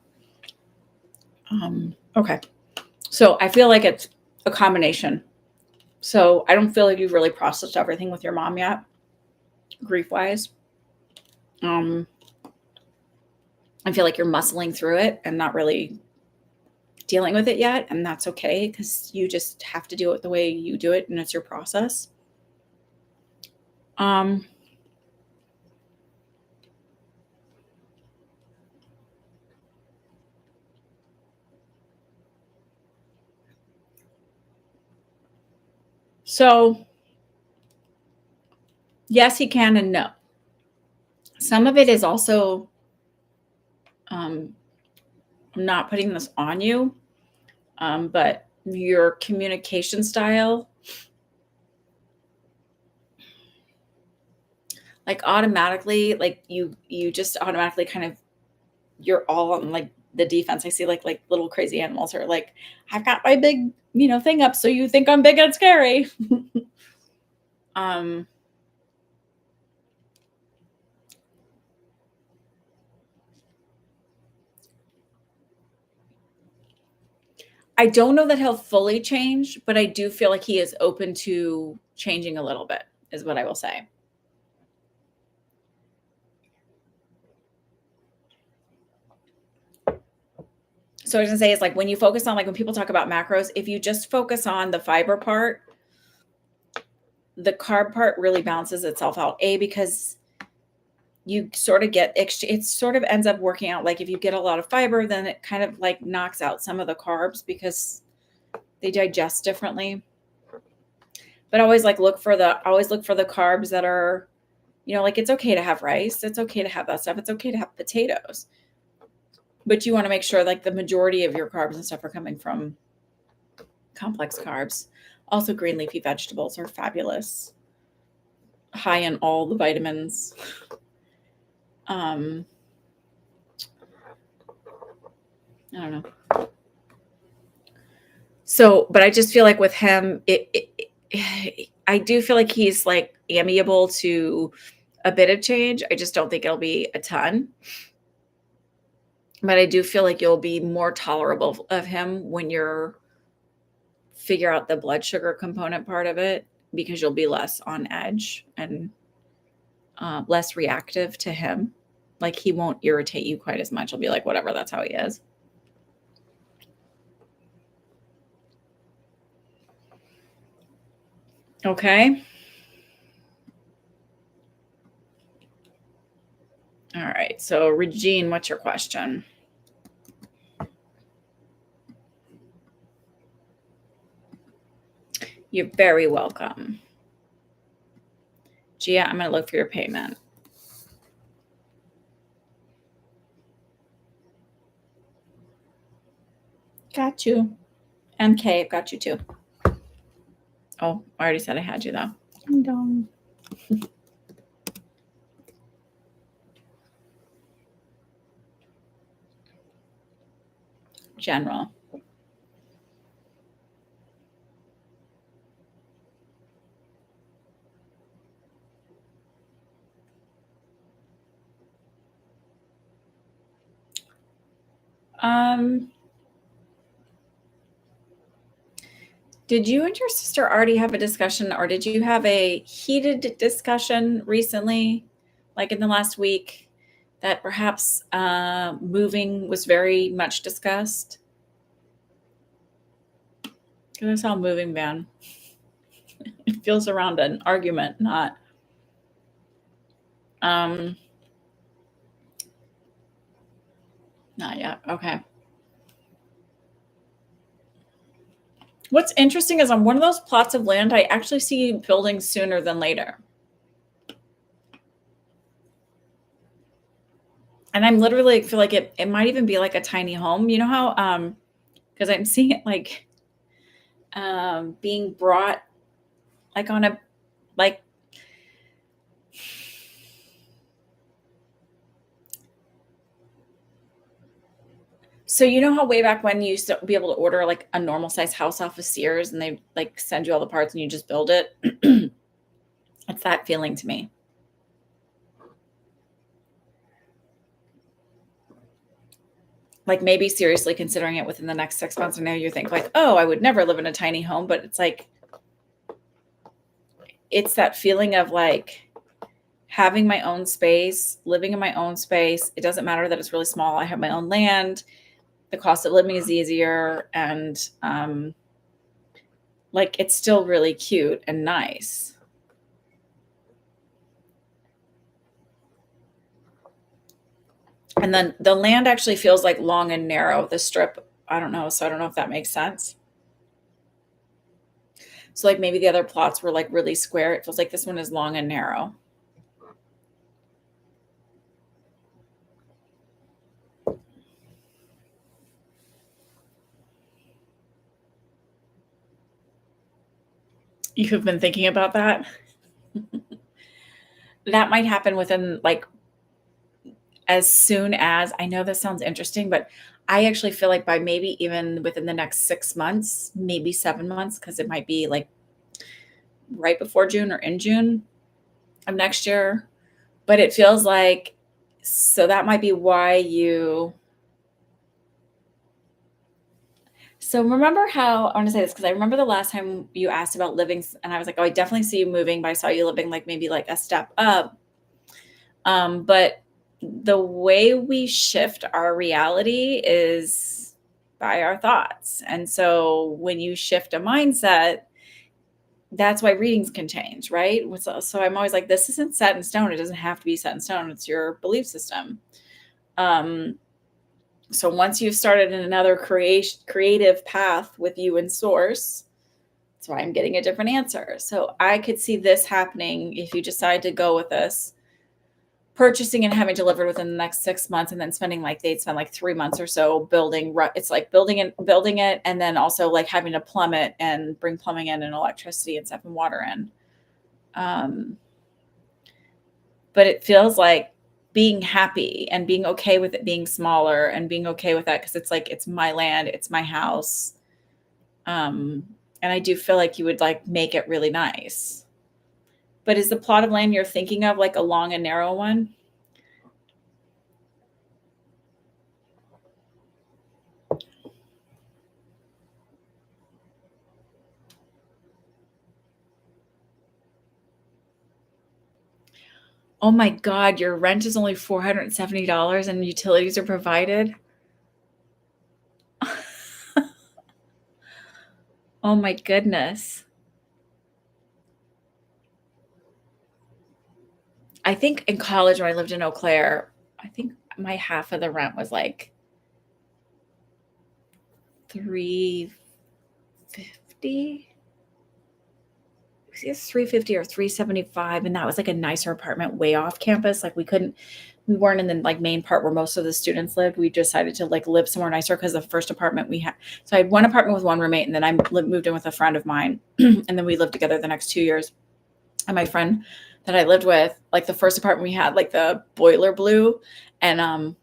Okay. So I feel like it's a combination. So I don't feel like you've really processed everything with your mom yet, grief wise. I feel like you're muscling through it and not really dealing with it yet. And that's okay because you just have to do it the way you do it and it's your process. So yes, he can and no. Some of it is also I'm not putting this on you, but your communication style, like automatically, like you just automatically kind of you're all on like the defense. I see like little crazy animals are like, I've got my big thing up, so you think I'm big and scary. um I don't know that he'll fully change, but I do feel like he is open to changing a little bit, is what I will say. So I was gonna say is like when you focus on like when people talk about macros, if you just focus on the fiber part, the carb part really balances itself out. Because you sort of get it sort of ends up working out like if you get a lot of fiber, then it kind of like knocks out some of the carbs because they digest differently. But always look for the carbs that are, like it's okay to have rice, it's okay to have that stuff, it's okay to have potatoes. But you want to make sure like the majority of your carbs and stuff are coming from complex carbs. Also, green leafy vegetables are fabulous, high in all the vitamins. I don't know. So, but I just feel like with him, I do feel like he's like amiable to a bit of change. I just don't think it'll be a ton. But I do feel like you'll be more tolerable of him when you're figure out the blood sugar component part of it, because you'll be less on edge and less reactive to him. Like he won't irritate you quite as much. He'll be like, whatever, that's how he is. Okay. All right. So, Regine, what's your question? You're very welcome. Gia, I'm going to look for your payment. Got you. MK, I've got you too. Oh, I already said I had you though. I'm done. General. Did you and your sister already have a discussion, or did you have a heated discussion recently, like in the last week, that perhaps moving was very much discussed? Because I saw moving ban. It feels around an argument, not. Not yet. Okay. What's interesting is on one of those plots of land, I actually see building sooner than later. And I'm literally feel like it might even be like a tiny home. You know how because I'm seeing it like being brought like on a like so you know how way back when you used to be able to order like a normal size house off of Sears and they like send you all the parts and you just build it? It's that feeling to me. like maybe seriously considering it within the next 6 months. I know you think like, oh, I would never live in a tiny home, but it's like, it's that feeling of like having my own space, living in my own space. It doesn't matter that it's really small. I have my own land. The cost of living is easier. And like, it's still really cute and nice. And then the land actually feels like long and narrow. The strip, I don't know. So I don't know if that makes sense. So like maybe the other plots were like really square. It feels like this one is long and narrow. You have been thinking about that? That might happen within like as soon as, I know this sounds interesting, but I actually feel like by maybe even within the next 6 months, maybe 7 months, because it might be like right before June or in June of next year. But it feels like, so that might be why you. So remember how, I want to say this because I remember the last time you asked about living, and I was like, oh, I definitely see you moving, but I saw you living like maybe like a step up. But the way we shift our reality is by our thoughts. And so when you shift a mindset, that's why readings can change, right? So I'm always like, this isn't set in stone. It doesn't have to be set in stone. It's your belief system. So once you've started in another creative path with you and source, that's why I'm getting a different answer. So I could see this happening if you decide to go with this, purchasing and having delivered within the next 6 months, and then they'd spend like 3 months or so building. It's like building it, and then also like having to plumb it and bring plumbing in and electricity and stuff and water in. But it feels like being happy and being okay with it being smaller and being okay with that, because it's like, it's my land, it's my house. And I do feel like you would like make it really nice. But is the plot of land you're thinking of like a long and narrow one? Oh my God, your rent is only $470 and utilities are provided. Oh my goodness. I think in college when I lived in Eau Claire, I think my half of the rent was like 350. It was 350 or 375, and that was like a nicer apartment way off campus. Like we weren't in the like main part where most of the students lived. We decided to like live somewhere nicer because the first apartment we had, so I had one apartment with one roommate, and then I moved in with a friend of mine, and then we lived together the next 2 years. And my friend that I lived with, like the first apartment we had, like the boiler blew, and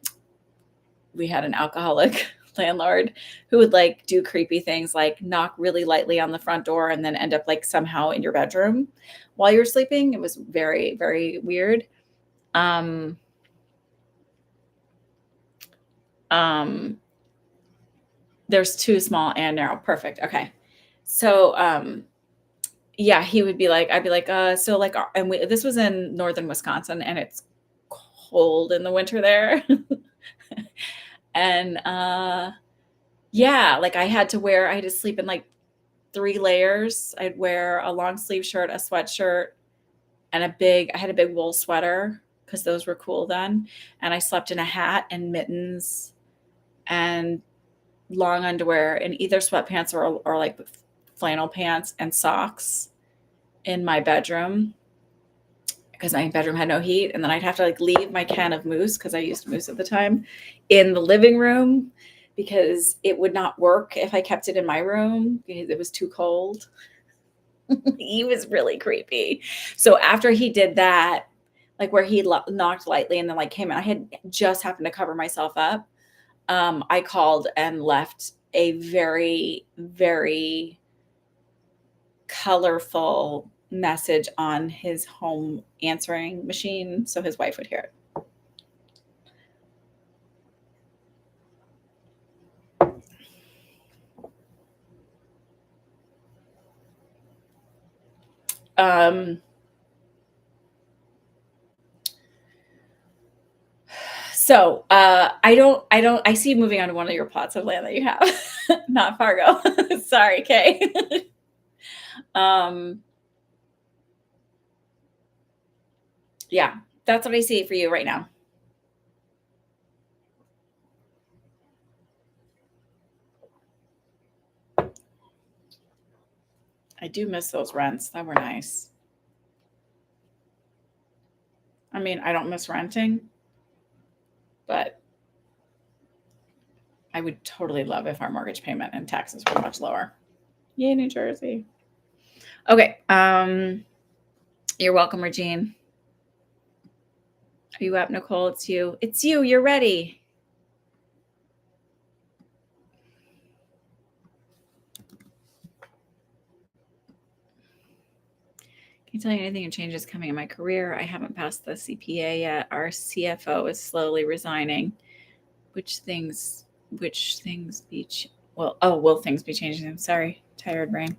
we had an alcoholic landlord who would like do creepy things, like knock really lightly on the front door and then end up like somehow in your bedroom while you're sleeping. It was very, very weird. Um, um, there's too small and narrow. Perfect. Okay. So, yeah, he would be like, I'd be like, so like, this was in northern Wisconsin, and it's cold in the winter there. And, yeah, like I had to sleep in like 3 layers. I'd wear a long sleeve shirt, a sweatshirt, and I had a big wool sweater because those were cool then. And I slept in a hat and mittens and long underwear and either sweatpants or like flannel pants and socks in my bedroom because my bedroom had no heat. And then I'd have to like leave my can of mousse, because I used mousse at the time, in the living room because it would not work if I kept it in my room because it was too cold. He was really creepy. So after he did that, like where he knocked lightly and then like came out, I had just happened to cover myself up. I called and left a very, very colorful message on his home answering machine so his wife would hear it. I see you moving on to one of your plots of land that you have, not Fargo. Sorry, Kay. Yeah, that's what I see for you right now. I do miss those rents. That were nice. I mean, I don't miss renting, but I would totally love if our mortgage payment and taxes were much lower. Yay, New Jersey. Okay. You're welcome, Regine. Are you up, Nicole? It's you. It's you. You're ready. Can you tell you anything or changes coming in my career? I haven't passed the CPA yet. Our CFO is slowly resigning. Will things be changing? I'm sorry. Tired brain.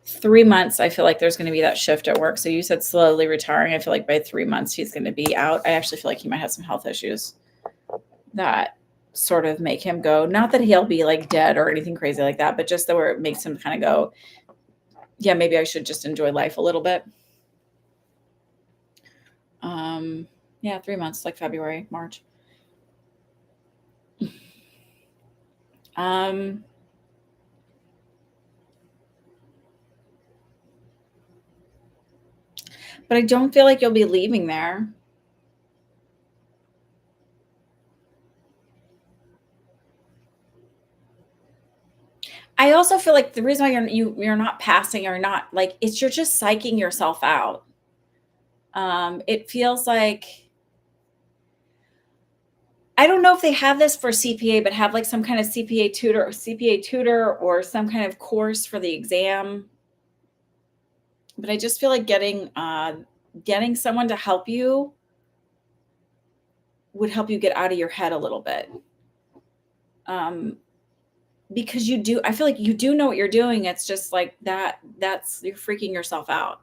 3 months, I feel like there's going to be that shift at work. So you said slowly retiring. I feel like by 3 months he's going to be out. I actually feel like he might have some health issues that sort of make him go. Not that he'll be like dead or anything crazy like that, but just that where it makes him kind of go, yeah, maybe I should just enjoy life a little bit. Yeah, 3 months, like February, March. But I don't feel like you'll be leaving there. I also feel like the reason why you're not passing or not like it's you're just psyching yourself out. It feels like I don't know if they have this for CPA, but have like some kind of CPA tutor or some kind of course for the exam. But I just feel like getting someone to help you would help you get out of your head a little bit. Because I feel like you do know what you're doing. It's just like that's you're freaking yourself out.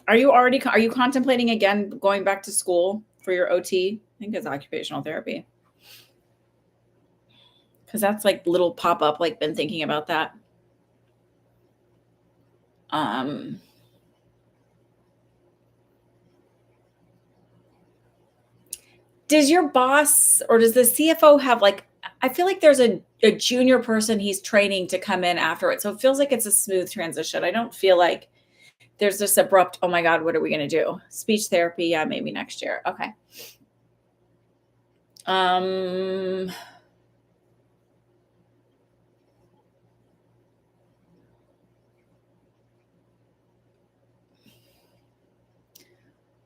Are you contemplating again going back to school for your OT? I think it's occupational therapy. Because that's like little pop up, like been thinking about that. Does your boss or does the CFO have like, I feel like there's a junior person he's training to come in after it. So it feels like it's a smooth transition. I don't feel like there's this abrupt, oh my God, what are we going to do? Speech therapy. Yeah, maybe next year. Okay.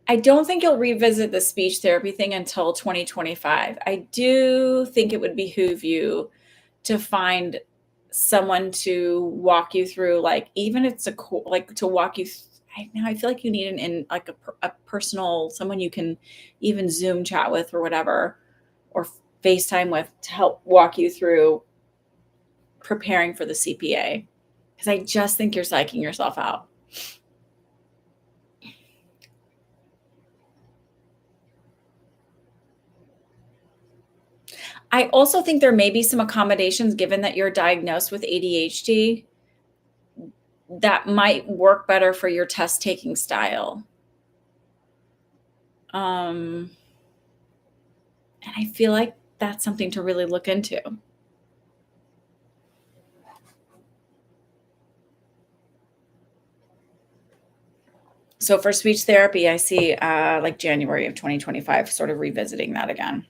I don't think you'll revisit the speech therapy thing until 2025. I do think it would behoove you to find someone to walk you through, like even if it's like to walk you. I feel like you need like a personal someone you can even Zoom chat with or whatever, or FaceTime with to help walk you through preparing for the CPA. Because I just think you're psyching yourself out. I also think there may be some accommodations given that you're diagnosed with ADHD that might work better for your test taking style. And I feel like that's something to really look into. So for speech therapy, I see like January of 2025, sort of revisiting that again.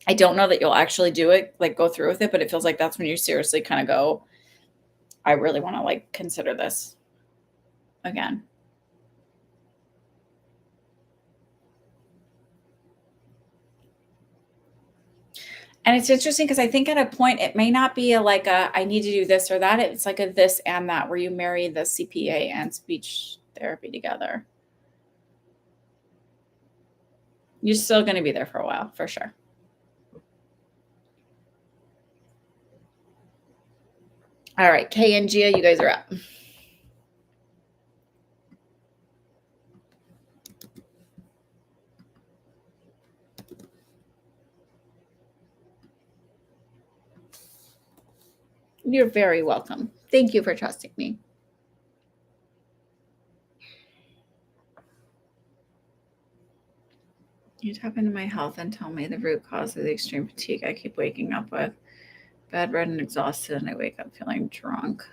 I don't know that you'll actually do it, like go through with it, but it feels like that's when you seriously kind of go, I really want to like consider this again. And it's interesting because I think at a point it may not be I need to do this or that. It's like a this and that where you marry the CPA and speech therapy together. You're still going to be there for a while, for sure. All right, Kay and Gia, you guys are up. You're very welcome. Thank you for trusting me. You tap into my health and tell me the root cause of the extreme fatigue I keep waking up with. Bed, red, and exhausted, and I wake up feeling drunk.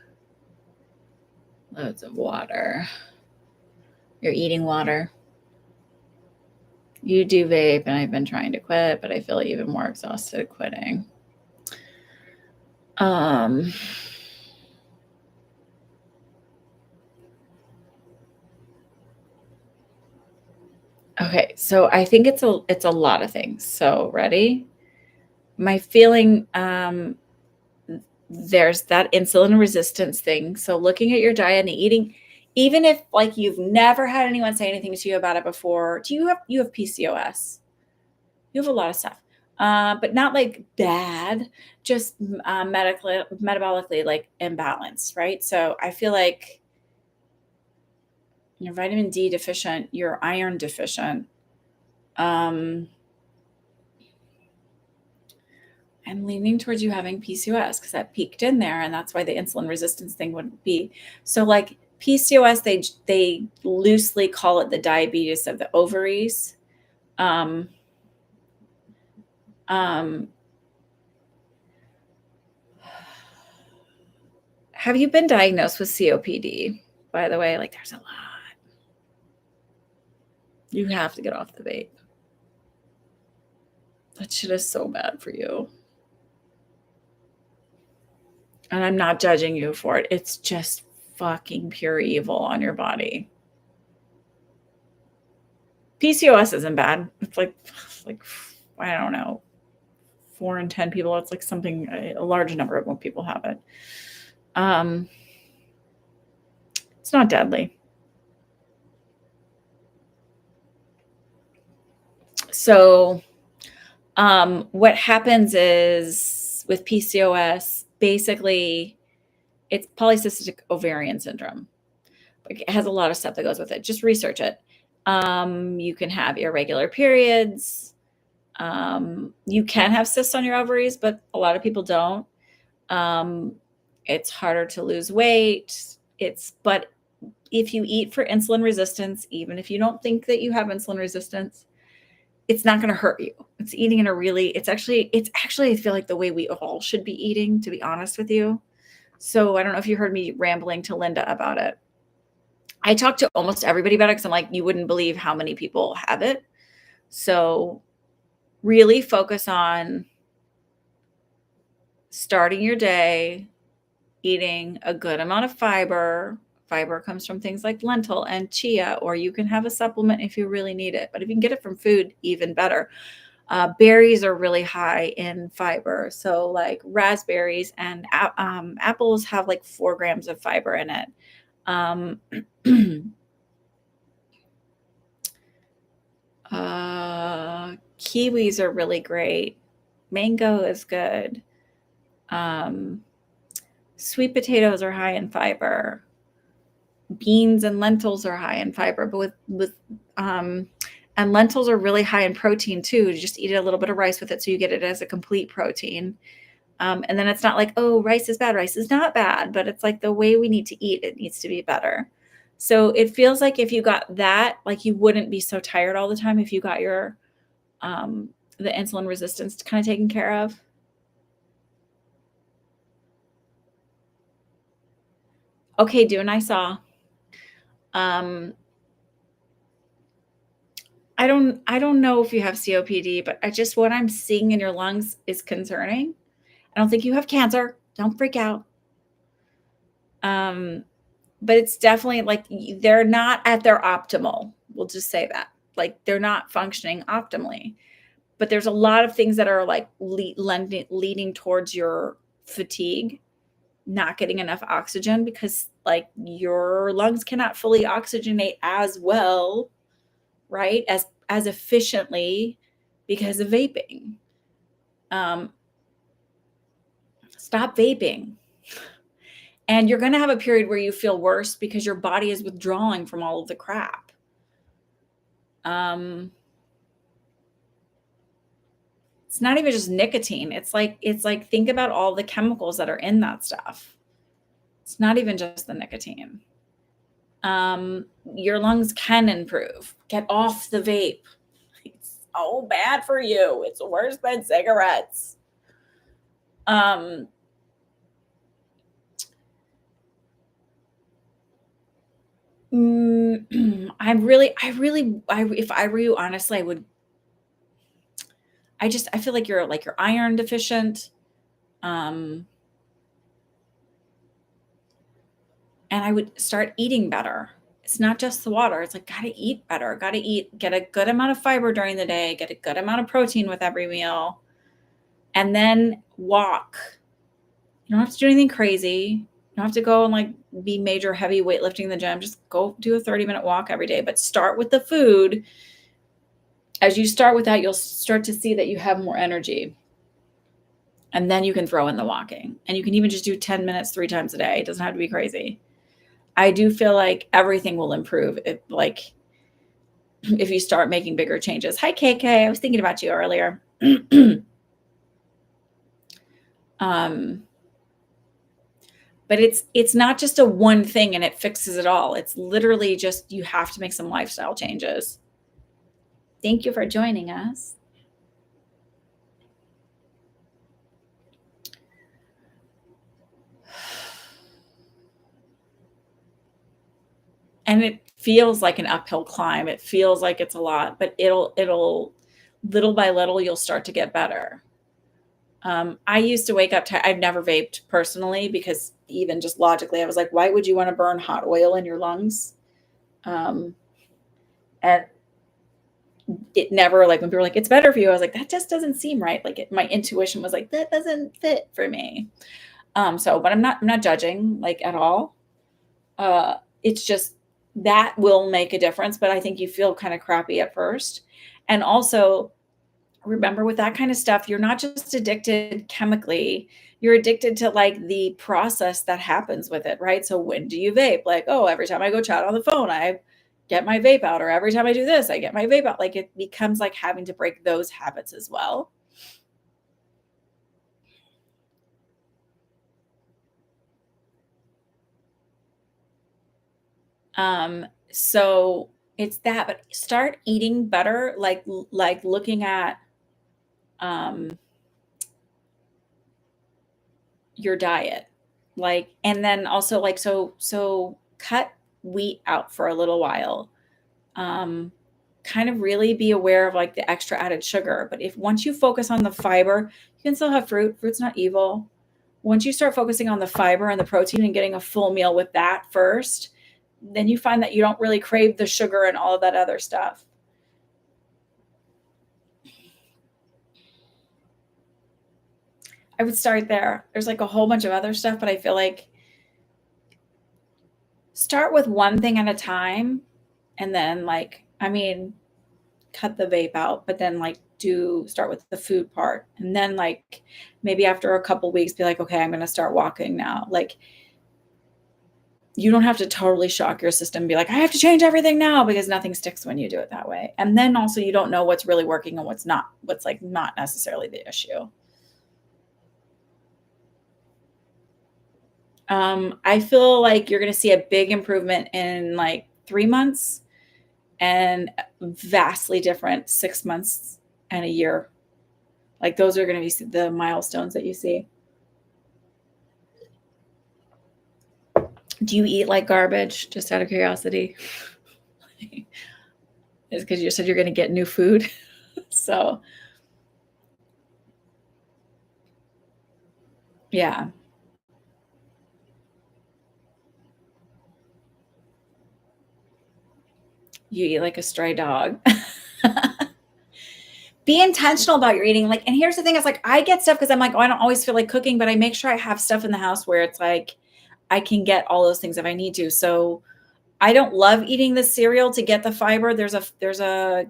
Loads of water. You're eating water. You do vape, and I've been trying to quit, but I feel even more exhausted quitting. Okay, so I think it's a lot of things. So ready? My feeling, there's that insulin resistance thing. So looking at your diet and eating, even if like you've never had anyone say anything to you about it before, you have PCOS? You have a lot of stuff, but not like bad, just metabolically like imbalanced, right? So I feel like you're vitamin D deficient, you're iron deficient. I'm leaning towards you having PCOS because that peaked in there, and that's why the insulin resistance thing would be. So like PCOS, they loosely call it the diabetes of the ovaries. Have you been diagnosed with COPD, by the way? Like there's a lot. You have to get off the vape. That shit is so bad for you. And I'm not judging you for it. It's just fucking pure evil on your body. PCOS isn't bad. It's like I don't know, 4 in 10 people. It's like something, a large number of people have it. It's not deadly. So what happens is with PCOS, basically it's polycystic ovarian syndrome. It has a lot of stuff that goes with it. Just research it. You can have irregular periods. You can have cysts on your ovaries, but a lot of people don't. It's harder to lose weight. But if you eat for insulin resistance, even if you don't think that you have insulin resistance, it's not going to hurt you. It's eating in it's actually, I feel like the way we all should be eating, to be honest with you. So I don't know if you heard me rambling to Linda about it. I talk to almost everybody about it because I'm like, you wouldn't believe how many people have it. So really focus on starting your day, eating a good amount of fiber. Fiber comes from things like lentil and chia, or you can have a supplement if you really need it. But if you can get it from food, even better. Berries are really high in fiber. So like raspberries and apples have like 4 grams of fiber in it. Kiwis are really great. Mango is good. Sweet potatoes are high in fiber. Beans and lentils are high in fiber, but and lentils are really high in protein too. You just eat a little bit of rice with it so you get it as a complete protein. And then it's not like, oh, rice is bad. Rice is not bad, but it's like the way we need to eat, it needs to be better. So it feels like if you got that, like you wouldn't be so tired all the time if you got your the insulin resistance kind of taken care of. Okay, Dune, I saw. I don't know if you have COPD, but what I'm seeing in your lungs is concerning. I don't think you have cancer. Don't freak out. But it's definitely like they're not at their optimal. We'll just say that. Like they're not functioning optimally. But there's a lot of things that are like leading towards your fatigue, not getting enough oxygen because like your lungs cannot fully oxygenate as well, right? as efficiently because of vaping. Stop vaping. And you're going to have a period where you feel worse because your body is withdrawing from all of the crap. It's not even just nicotine. It's like think about all the chemicals that are in that stuff. It's not even just the nicotine. Your lungs can improve. Get off the vape. It's so bad for you. It's worse than cigarettes. I if I were you, honestly, I feel like you're iron deficient. And I would start eating better. It's not just the water. It's like, gotta eat better. Get a good amount of fiber during the day, get a good amount of protein with every meal, and then walk. You don't have to do anything crazy. You don't have to go and like be major heavy weightlifting in the gym. Just go do a 30-minute walk every day, but start with the food. As you start with that, you'll start to see that you have more energy. And then you can throw in the walking. And you can even just do 10 minutes 3 times a day. It doesn't have to be crazy. I do feel like everything will improve if you start making bigger changes. Hi, KK. I was thinking about you earlier. But it's not just a one thing and it fixes it all. It's literally just you have to make some lifestyle changes. Thank you for joining us. And it feels like an uphill climb. It feels like it's a lot, but it'll little by little, you'll start to get better. I used to wake up I've never vaped personally because even just logically, I was like, why would you want to burn hot oil in your lungs? And it never, like when people were like, it's better for you, I was like, that just doesn't seem right. Like my intuition was like, that doesn't fit for me. But I'm not judging like at all. It's just that will make a difference, but I think you feel kind of crappy at first. And also remember with that kind of stuff, you're not just addicted chemically, you're addicted to like the process that happens with it, right? So when do you vape? Like, oh, every time I go chat on the phone, I get my vape out, or every time I do this, I get my vape out. Like it becomes like having to break those habits as well. So it's that, but start eating better, like looking at your diet, like, and then also like so cut wheat out for a little while. Kind of really be aware of like the extra added sugar, but if once you focus on the fiber, you can still have fruit's not evil. Once you start focusing on the fiber and the protein and getting a full meal with that first, then you find that you don't really crave the sugar and all of that other stuff. I would start there. There's like a whole bunch of other stuff, but I feel like start with one thing at a time, and then like, I mean, cut the vape out, but then like start with the food part, and then like maybe after a couple weeks be like, okay, I'm going to start walking now. Like you don't have to totally shock your system and be like, I have to change everything now, because nothing sticks when you do it that way. And then also you don't know what's really working and what's like not necessarily the issue. I feel like you're going to see a big improvement in like 3 months, and vastly different 6 months and a year. Like those are going to be the milestones that you see. Do you eat like garbage? Just out of curiosity. It's because you said you're going to get new food. So yeah. You eat like a stray dog. Be intentional about your eating. Like, and here's the thing, is like, I get stuff because I'm like, oh, I don't always feel like cooking, but I make sure I have stuff in the house where it's like, I can get all those things if I need to. So I don't love eating the cereal to get the fiber. There's a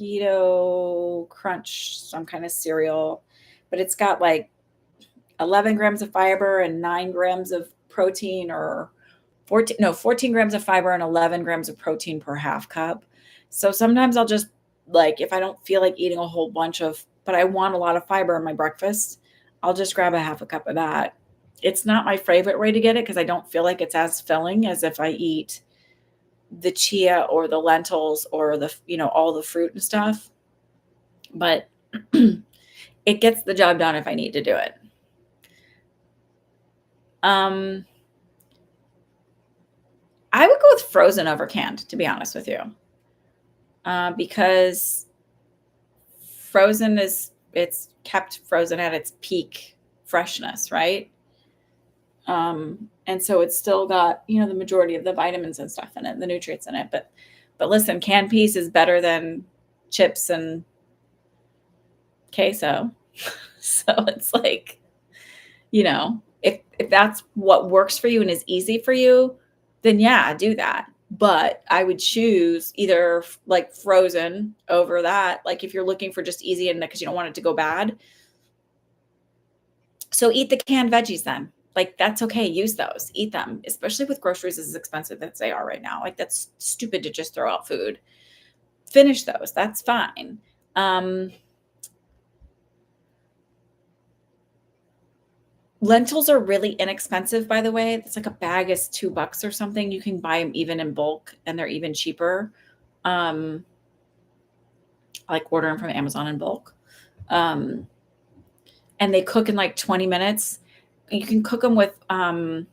Keto Crunch, some kind of cereal, but it's got like 11 grams of fiber and 9 grams of protein, or 14 grams of fiber and 11 grams of protein per half cup. So sometimes I'll just, like, if I don't feel like eating a whole bunch of, but I want a lot of fiber in my breakfast, I'll just grab a half a cup of that. It's not my favorite way to get it because I don't feel like it's as filling as if I eat the chia or the lentils or the, all the fruit and stuff. But it gets the job done if I need to do it. I would go with frozen over canned, to be honest with you, because frozen it's kept frozen at its peak freshness, right? And so it's still got, the majority of the vitamins and stuff in it, the nutrients in it. But listen, canned peas is better than chips and queso. So it's like, if that's what works for you and is easy for you, then yeah, do that. But I would choose either like frozen over that. Like if you're looking for just easy and because you don't want it to go bad. So eat the canned veggies then. Like that's okay. Use those, eat them, especially with groceries as expensive as they are right now. Like that's stupid to just throw out food. Finish those. That's fine. Lentils are really inexpensive, by the way. It's like a bag is $2 or something. You can buy them even in bulk and they're even cheaper. I like order them from Amazon in bulk. And they cook in like 20 minutes. You can cook them with, I'll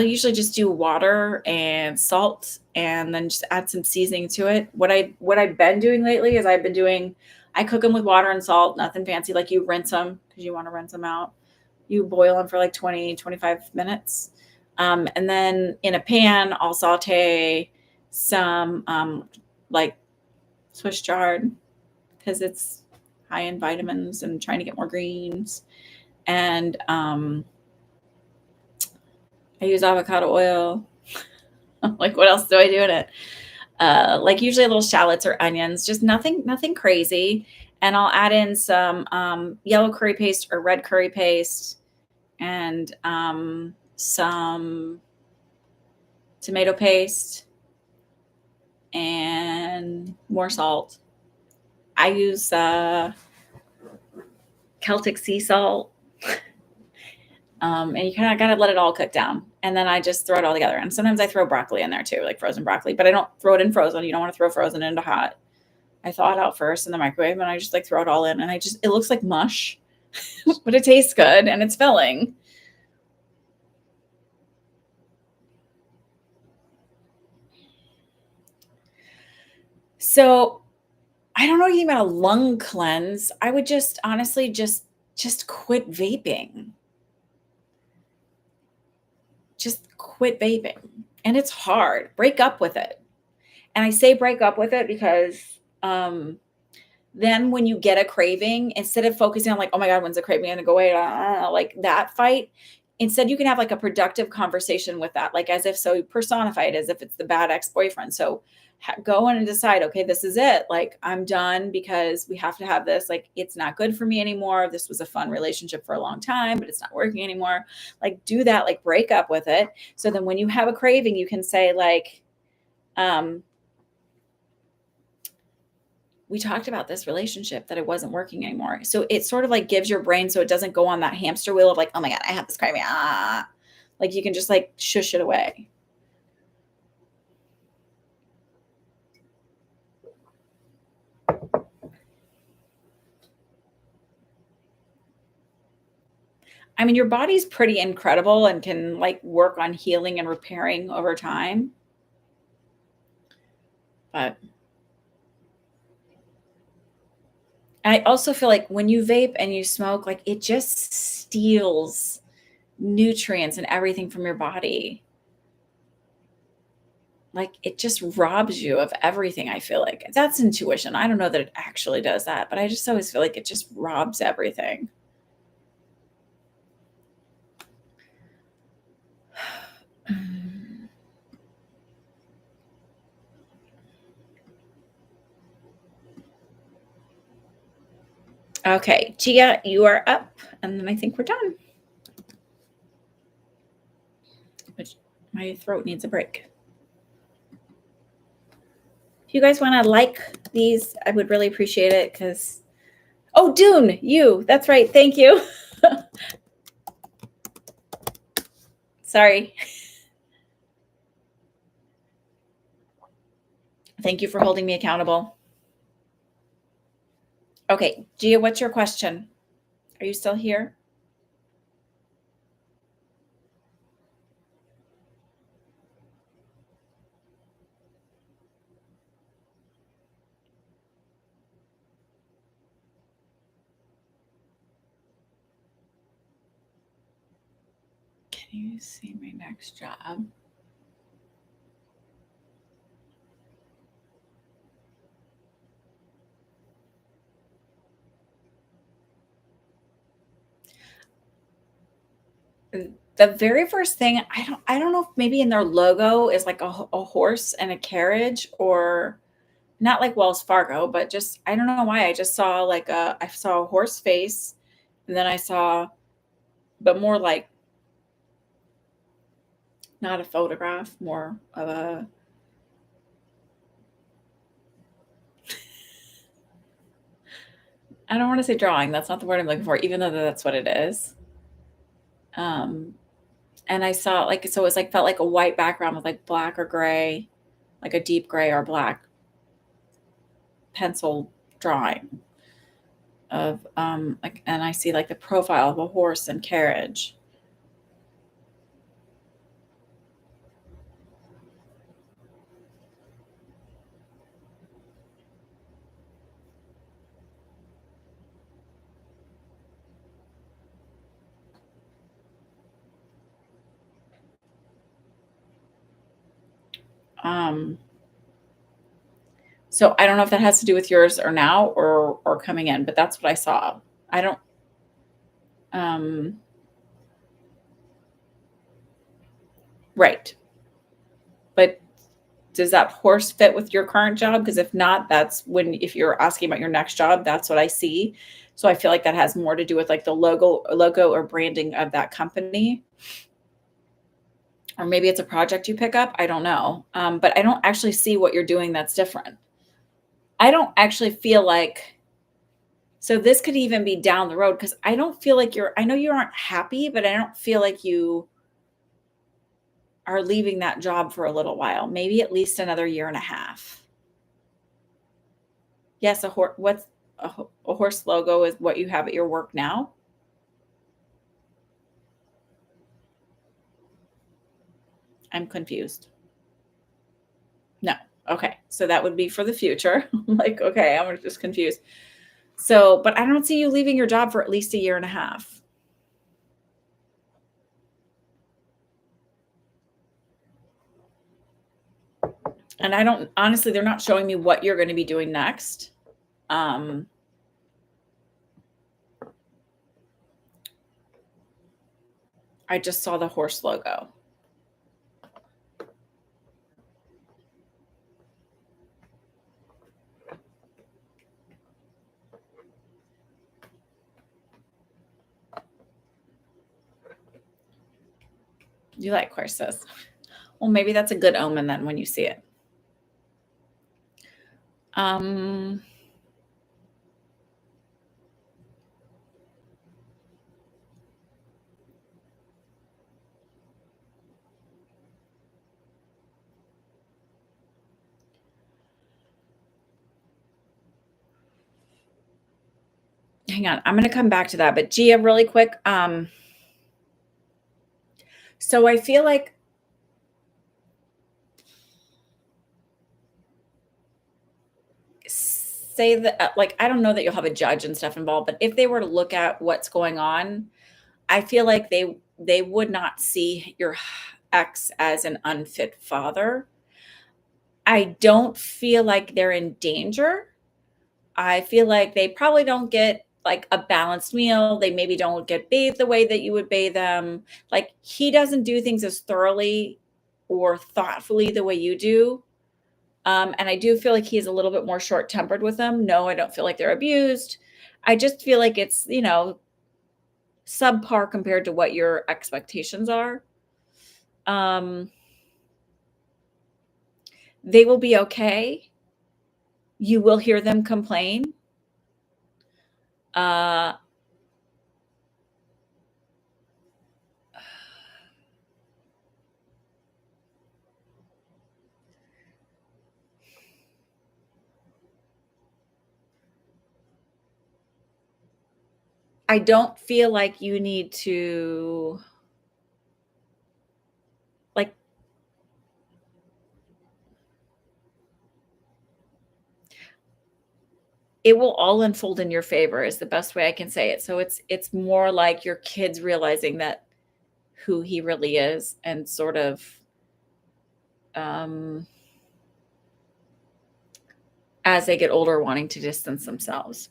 usually just do water and salt and then just add some seasoning to it. What I've been doing lately is I cook them with water and salt, nothing fancy. Like you rinse them because you want to rinse them out. You boil them for like 20, 25 minutes. And then in a pan, I'll saute some like Swiss chard because it's high in vitamins and trying to get more greens. And I use avocado oil. Like what else do I do in it? Like usually little shallots or onions, just nothing crazy. And I'll add in some yellow curry paste or red curry paste and some tomato paste and more salt. I use Celtic sea salt. And you kind of got to let it all cook down. And then I just throw it all together. And sometimes I throw broccoli in there too, like frozen broccoli, but I don't throw it in frozen. You don't want to throw frozen into hot. I thaw it out first in the microwave and I just like throw it all in and it looks like mush, but it tastes good and it's filling. So I don't know anything about a lung cleanse. I would just honestly just quit vaping. Just quit vaping. And it's hard. Break up with it. And I say break up with it because then when you get a craving, instead of focusing on like, oh my God, when's the craving going to go away? Like that fight, instead you can have like a productive conversation with that, like as if so personified as if it's the bad ex-boyfriend. So go in and decide, okay, this is it. Like I'm done because we have to have this. Like it's not good for me anymore. This was a fun relationship for a long time, but it's not working anymore. Like do that, like break up with it. So then when you have a craving, you can say like, we talked about this relationship that it wasn't working anymore. So it sort of like gives your brain so it doesn't go on that hamster wheel of like, oh my God, I have this craving. Like you can just like shush it away. I mean, your body's pretty incredible and can like work on healing and repairing over time. But I also feel like when you vape and you smoke, like it just steals nutrients and everything from your body. Like it just robs you of everything. I feel like that's intuition. I don't know that it actually does that, but I just always feel like it just robs everything. Okay, Gia, you are up, and then I think we're done. Which my throat needs a break. If you guys want to like these, I would really appreciate it because. Oh, Dune, you. That's right. Thank you. Sorry. Thank you for holding me accountable. Okay, Gia, what's your question? Are you still here? Can you see my next job? The very first thing, I don't know if maybe in their logo is like a horse and a carriage, or not like Wells Fargo, but just I don't know why I just saw like I saw a horse face, and then I saw, but more like not a photograph, more of a I don't want to say drawing. That's not the word I'm looking for, even though that's what it is. And I saw like so it was like felt like a white background with like black or gray, like a deep gray or black pencil drawing of like, and I see like the profile of a horse and carriage. Um, so I don't know if that has to do with yours or now or coming in, but that's what I saw. I don't um right. But does that horse fit with your current job? Because if not, that's when if you're asking about your next job, that's what I see. So I feel like that has more to do with like the logo or branding of that company. Or maybe it's a project you pick up. I don't know. But I don't actually see what you're doing that's different. I don't actually feel like, so this could even be down the road because I don't feel like I know you aren't happy, but I don't feel like you are leaving that job for a little while, maybe at least another year and a half. Yes, what's a horse logo is what you have at your work now? I'm confused. No. Okay. So that would be for the future. Like, okay, I'm just confused. So, but I don't see you leaving your job for at least a year and a half. And I don't honestly, they're not showing me what you're going to be doing next. Um, I just saw the horse logo. You like horses? Well, maybe that's a good omen then when you see it. Um, hang on, I'm going to come back to that. But Gia, really quick. So I feel like say that like I don't know that you'll have a judge and stuff involved, but if they were to look at what's going on, I feel like they would not see your ex as an unfit father. I don't feel like they're in danger. I feel like they probably don't get like a balanced meal. They maybe don't get bathed the way that you would bathe them. Like he doesn't do things as thoroughly or thoughtfully the way you do. And I do feel like he's a little bit more short tempered with them. No, I don't feel like they're abused. I just feel like it's, subpar compared to what your expectations are. Um, they will be okay. You will hear them complain. Uh, I don't feel like you need to, like, it will all unfold in your favor is the best way I can say it. So it's more like your kids realizing that who he really is and sort of um, as they get older wanting to distance themselves.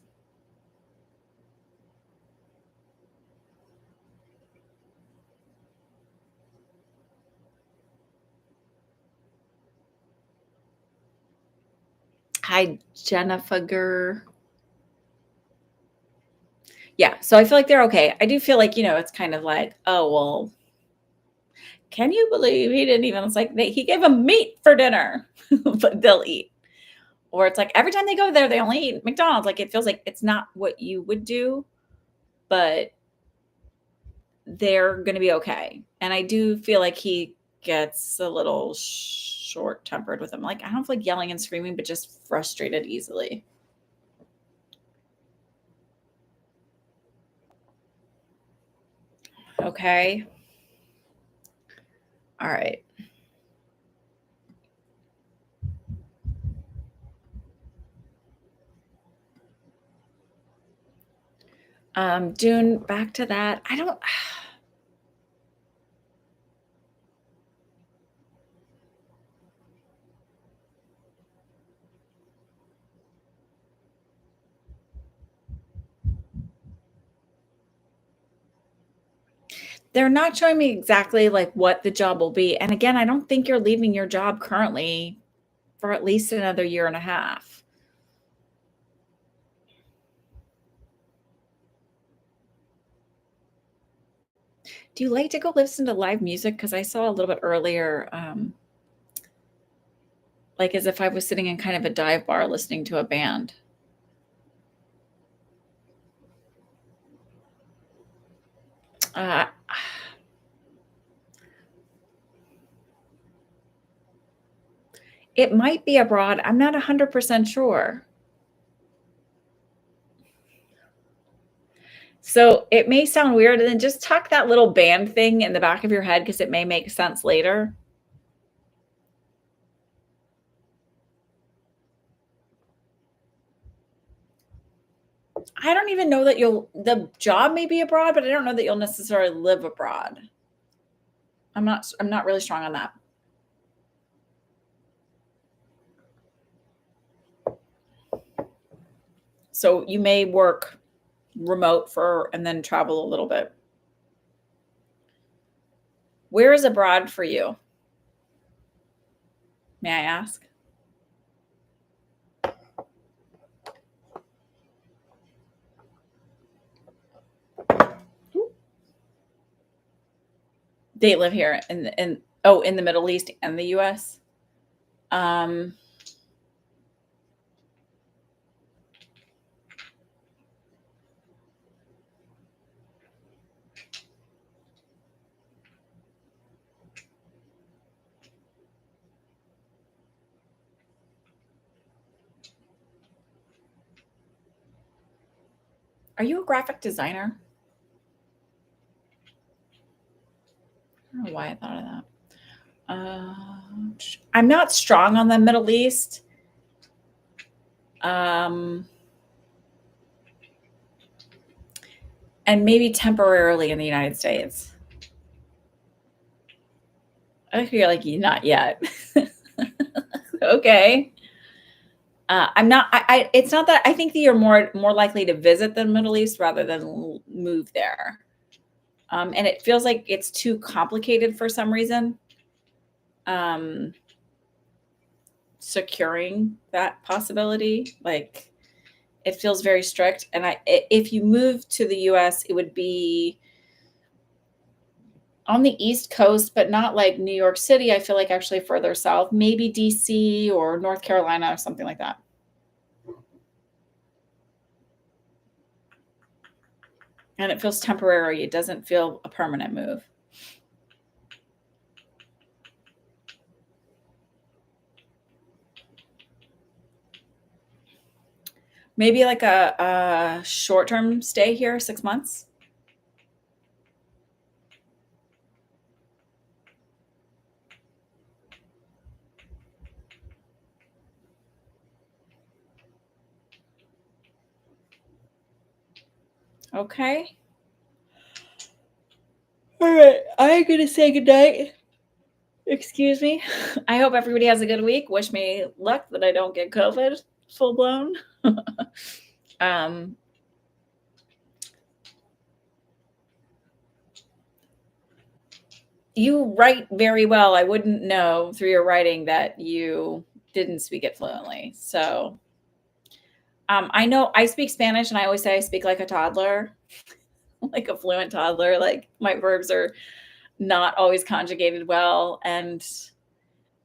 Hi, Jennifer. Yeah, so I feel like they're okay. I do feel like, it's kind of like, oh, well, can you believe he didn't even, it's like he gave them meat for dinner, but they'll eat. Or it's like every time they go there, they only eat McDonald's. Like it feels like it's not what you would do, but they're going to be okay. And I do feel like he gets a little short tempered with them. Like I don't feel like yelling and screaming, but just frustrated easily. Okay. All right. Dune, back to that. I don't. They're not showing me exactly like what the job will be. And again, I don't think you're leaving your job currently for at least another year and a half. Do you like to go listen to live music? Because I saw a little bit earlier, like as if I was sitting in kind of a dive bar listening to a band. Uh, it might be abroad. I'm not 100% sure. So it may sound weird, and then just tuck that little band thing in the back of your head because it may make sense later. I don't even know that the job may be abroad, but I don't know that you'll necessarily live abroad. I'm not really strong on that. So you may work remote and then travel a little bit. Where is abroad for you? May I ask? They live here in the Middle East and the US. Um, are you a graphic designer? I don't know why I thought of that. I'm not strong on the Middle East. And maybe temporarily in the United States. I feel like not yet. Okay. I'm not. It's not that I think that you're more likely to visit the Middle East rather than move there. And it feels like it's too complicated for some reason. Securing that possibility, like It feels very strict. And if you move to the US, it would be on the East Coast, but not like New York City. I feel like actually further south, maybe DC or North Carolina or something like that. And it feels temporary. It doesn't feel a permanent move. Maybe like a short-term stay here, 6 months. Okay. All right. I'm going to say goodnight. Excuse me. I hope everybody has a good week. Wish me luck that I don't get COVID full blown. You write very well. I wouldn't know through your writing that you didn't speak it fluently. So I know I speak Spanish, and I always say I speak like a toddler, like a fluent toddler. Like my verbs are not always conjugated well, and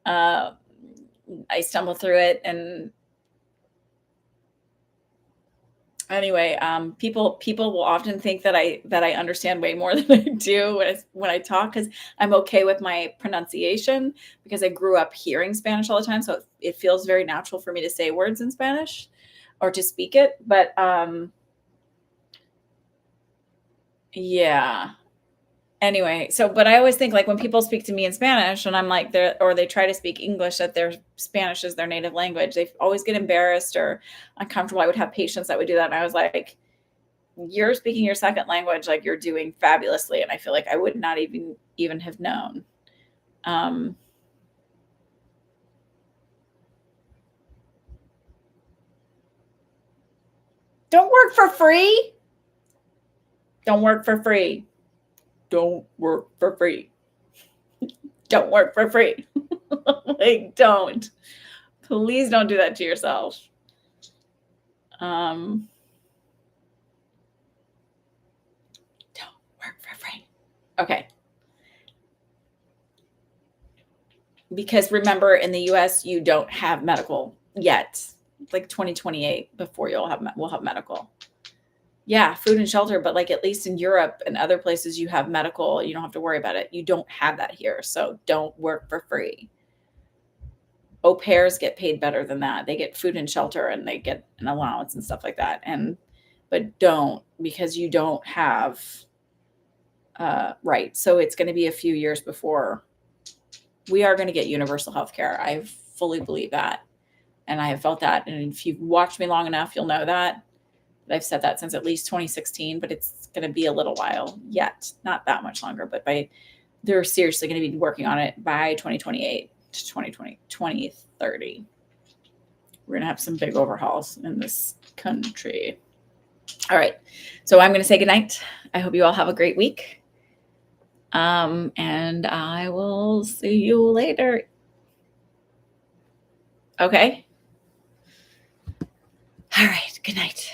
I stumble through it. And anyway, people will often think that I understand way more than I do when I talk, because I'm okay with my pronunciation because I grew up hearing Spanish all the time, so it feels very natural for me to say words in Spanish or to speak it. But yeah. Anyway, but I always think like when people speak to me in Spanish and I'm like they try to speak English, that their Spanish is their native language, they always get embarrassed or uncomfortable. I would have patients that would do that. And I was like, you're speaking your second language, like you're doing fabulously. And I feel like I would not even have known. Don't work for free. Don't work for free. Don't work for free. Don't work for free. Like, don't. Please don't do that to yourself. Don't work for free. Okay. Because remember, in the US, you don't have medical yet. It's like 2028 before we'll have medical. Yeah, food and shelter, but like at least in Europe and other places you have medical, you don't have to worry about it. You don't have that here. So don't work for free. Au pairs get paid better than that. They get food and shelter and they get an allowance and stuff like that. But don't, because you don't have right. So it's going to be a few years before we are going to get universal health care. I fully believe that. And I have felt that. And if you've watched me long enough, you'll know that. I've said that since at least 2016, but it's going to be a little while yet. Not that much longer, but they're seriously going to be working on it by 2028 to 2030. We're going to have some big overhauls in this country. All right. So I'm going to say goodnight. I hope you all have a great week. And I will see you later. Okay. All right. Good night.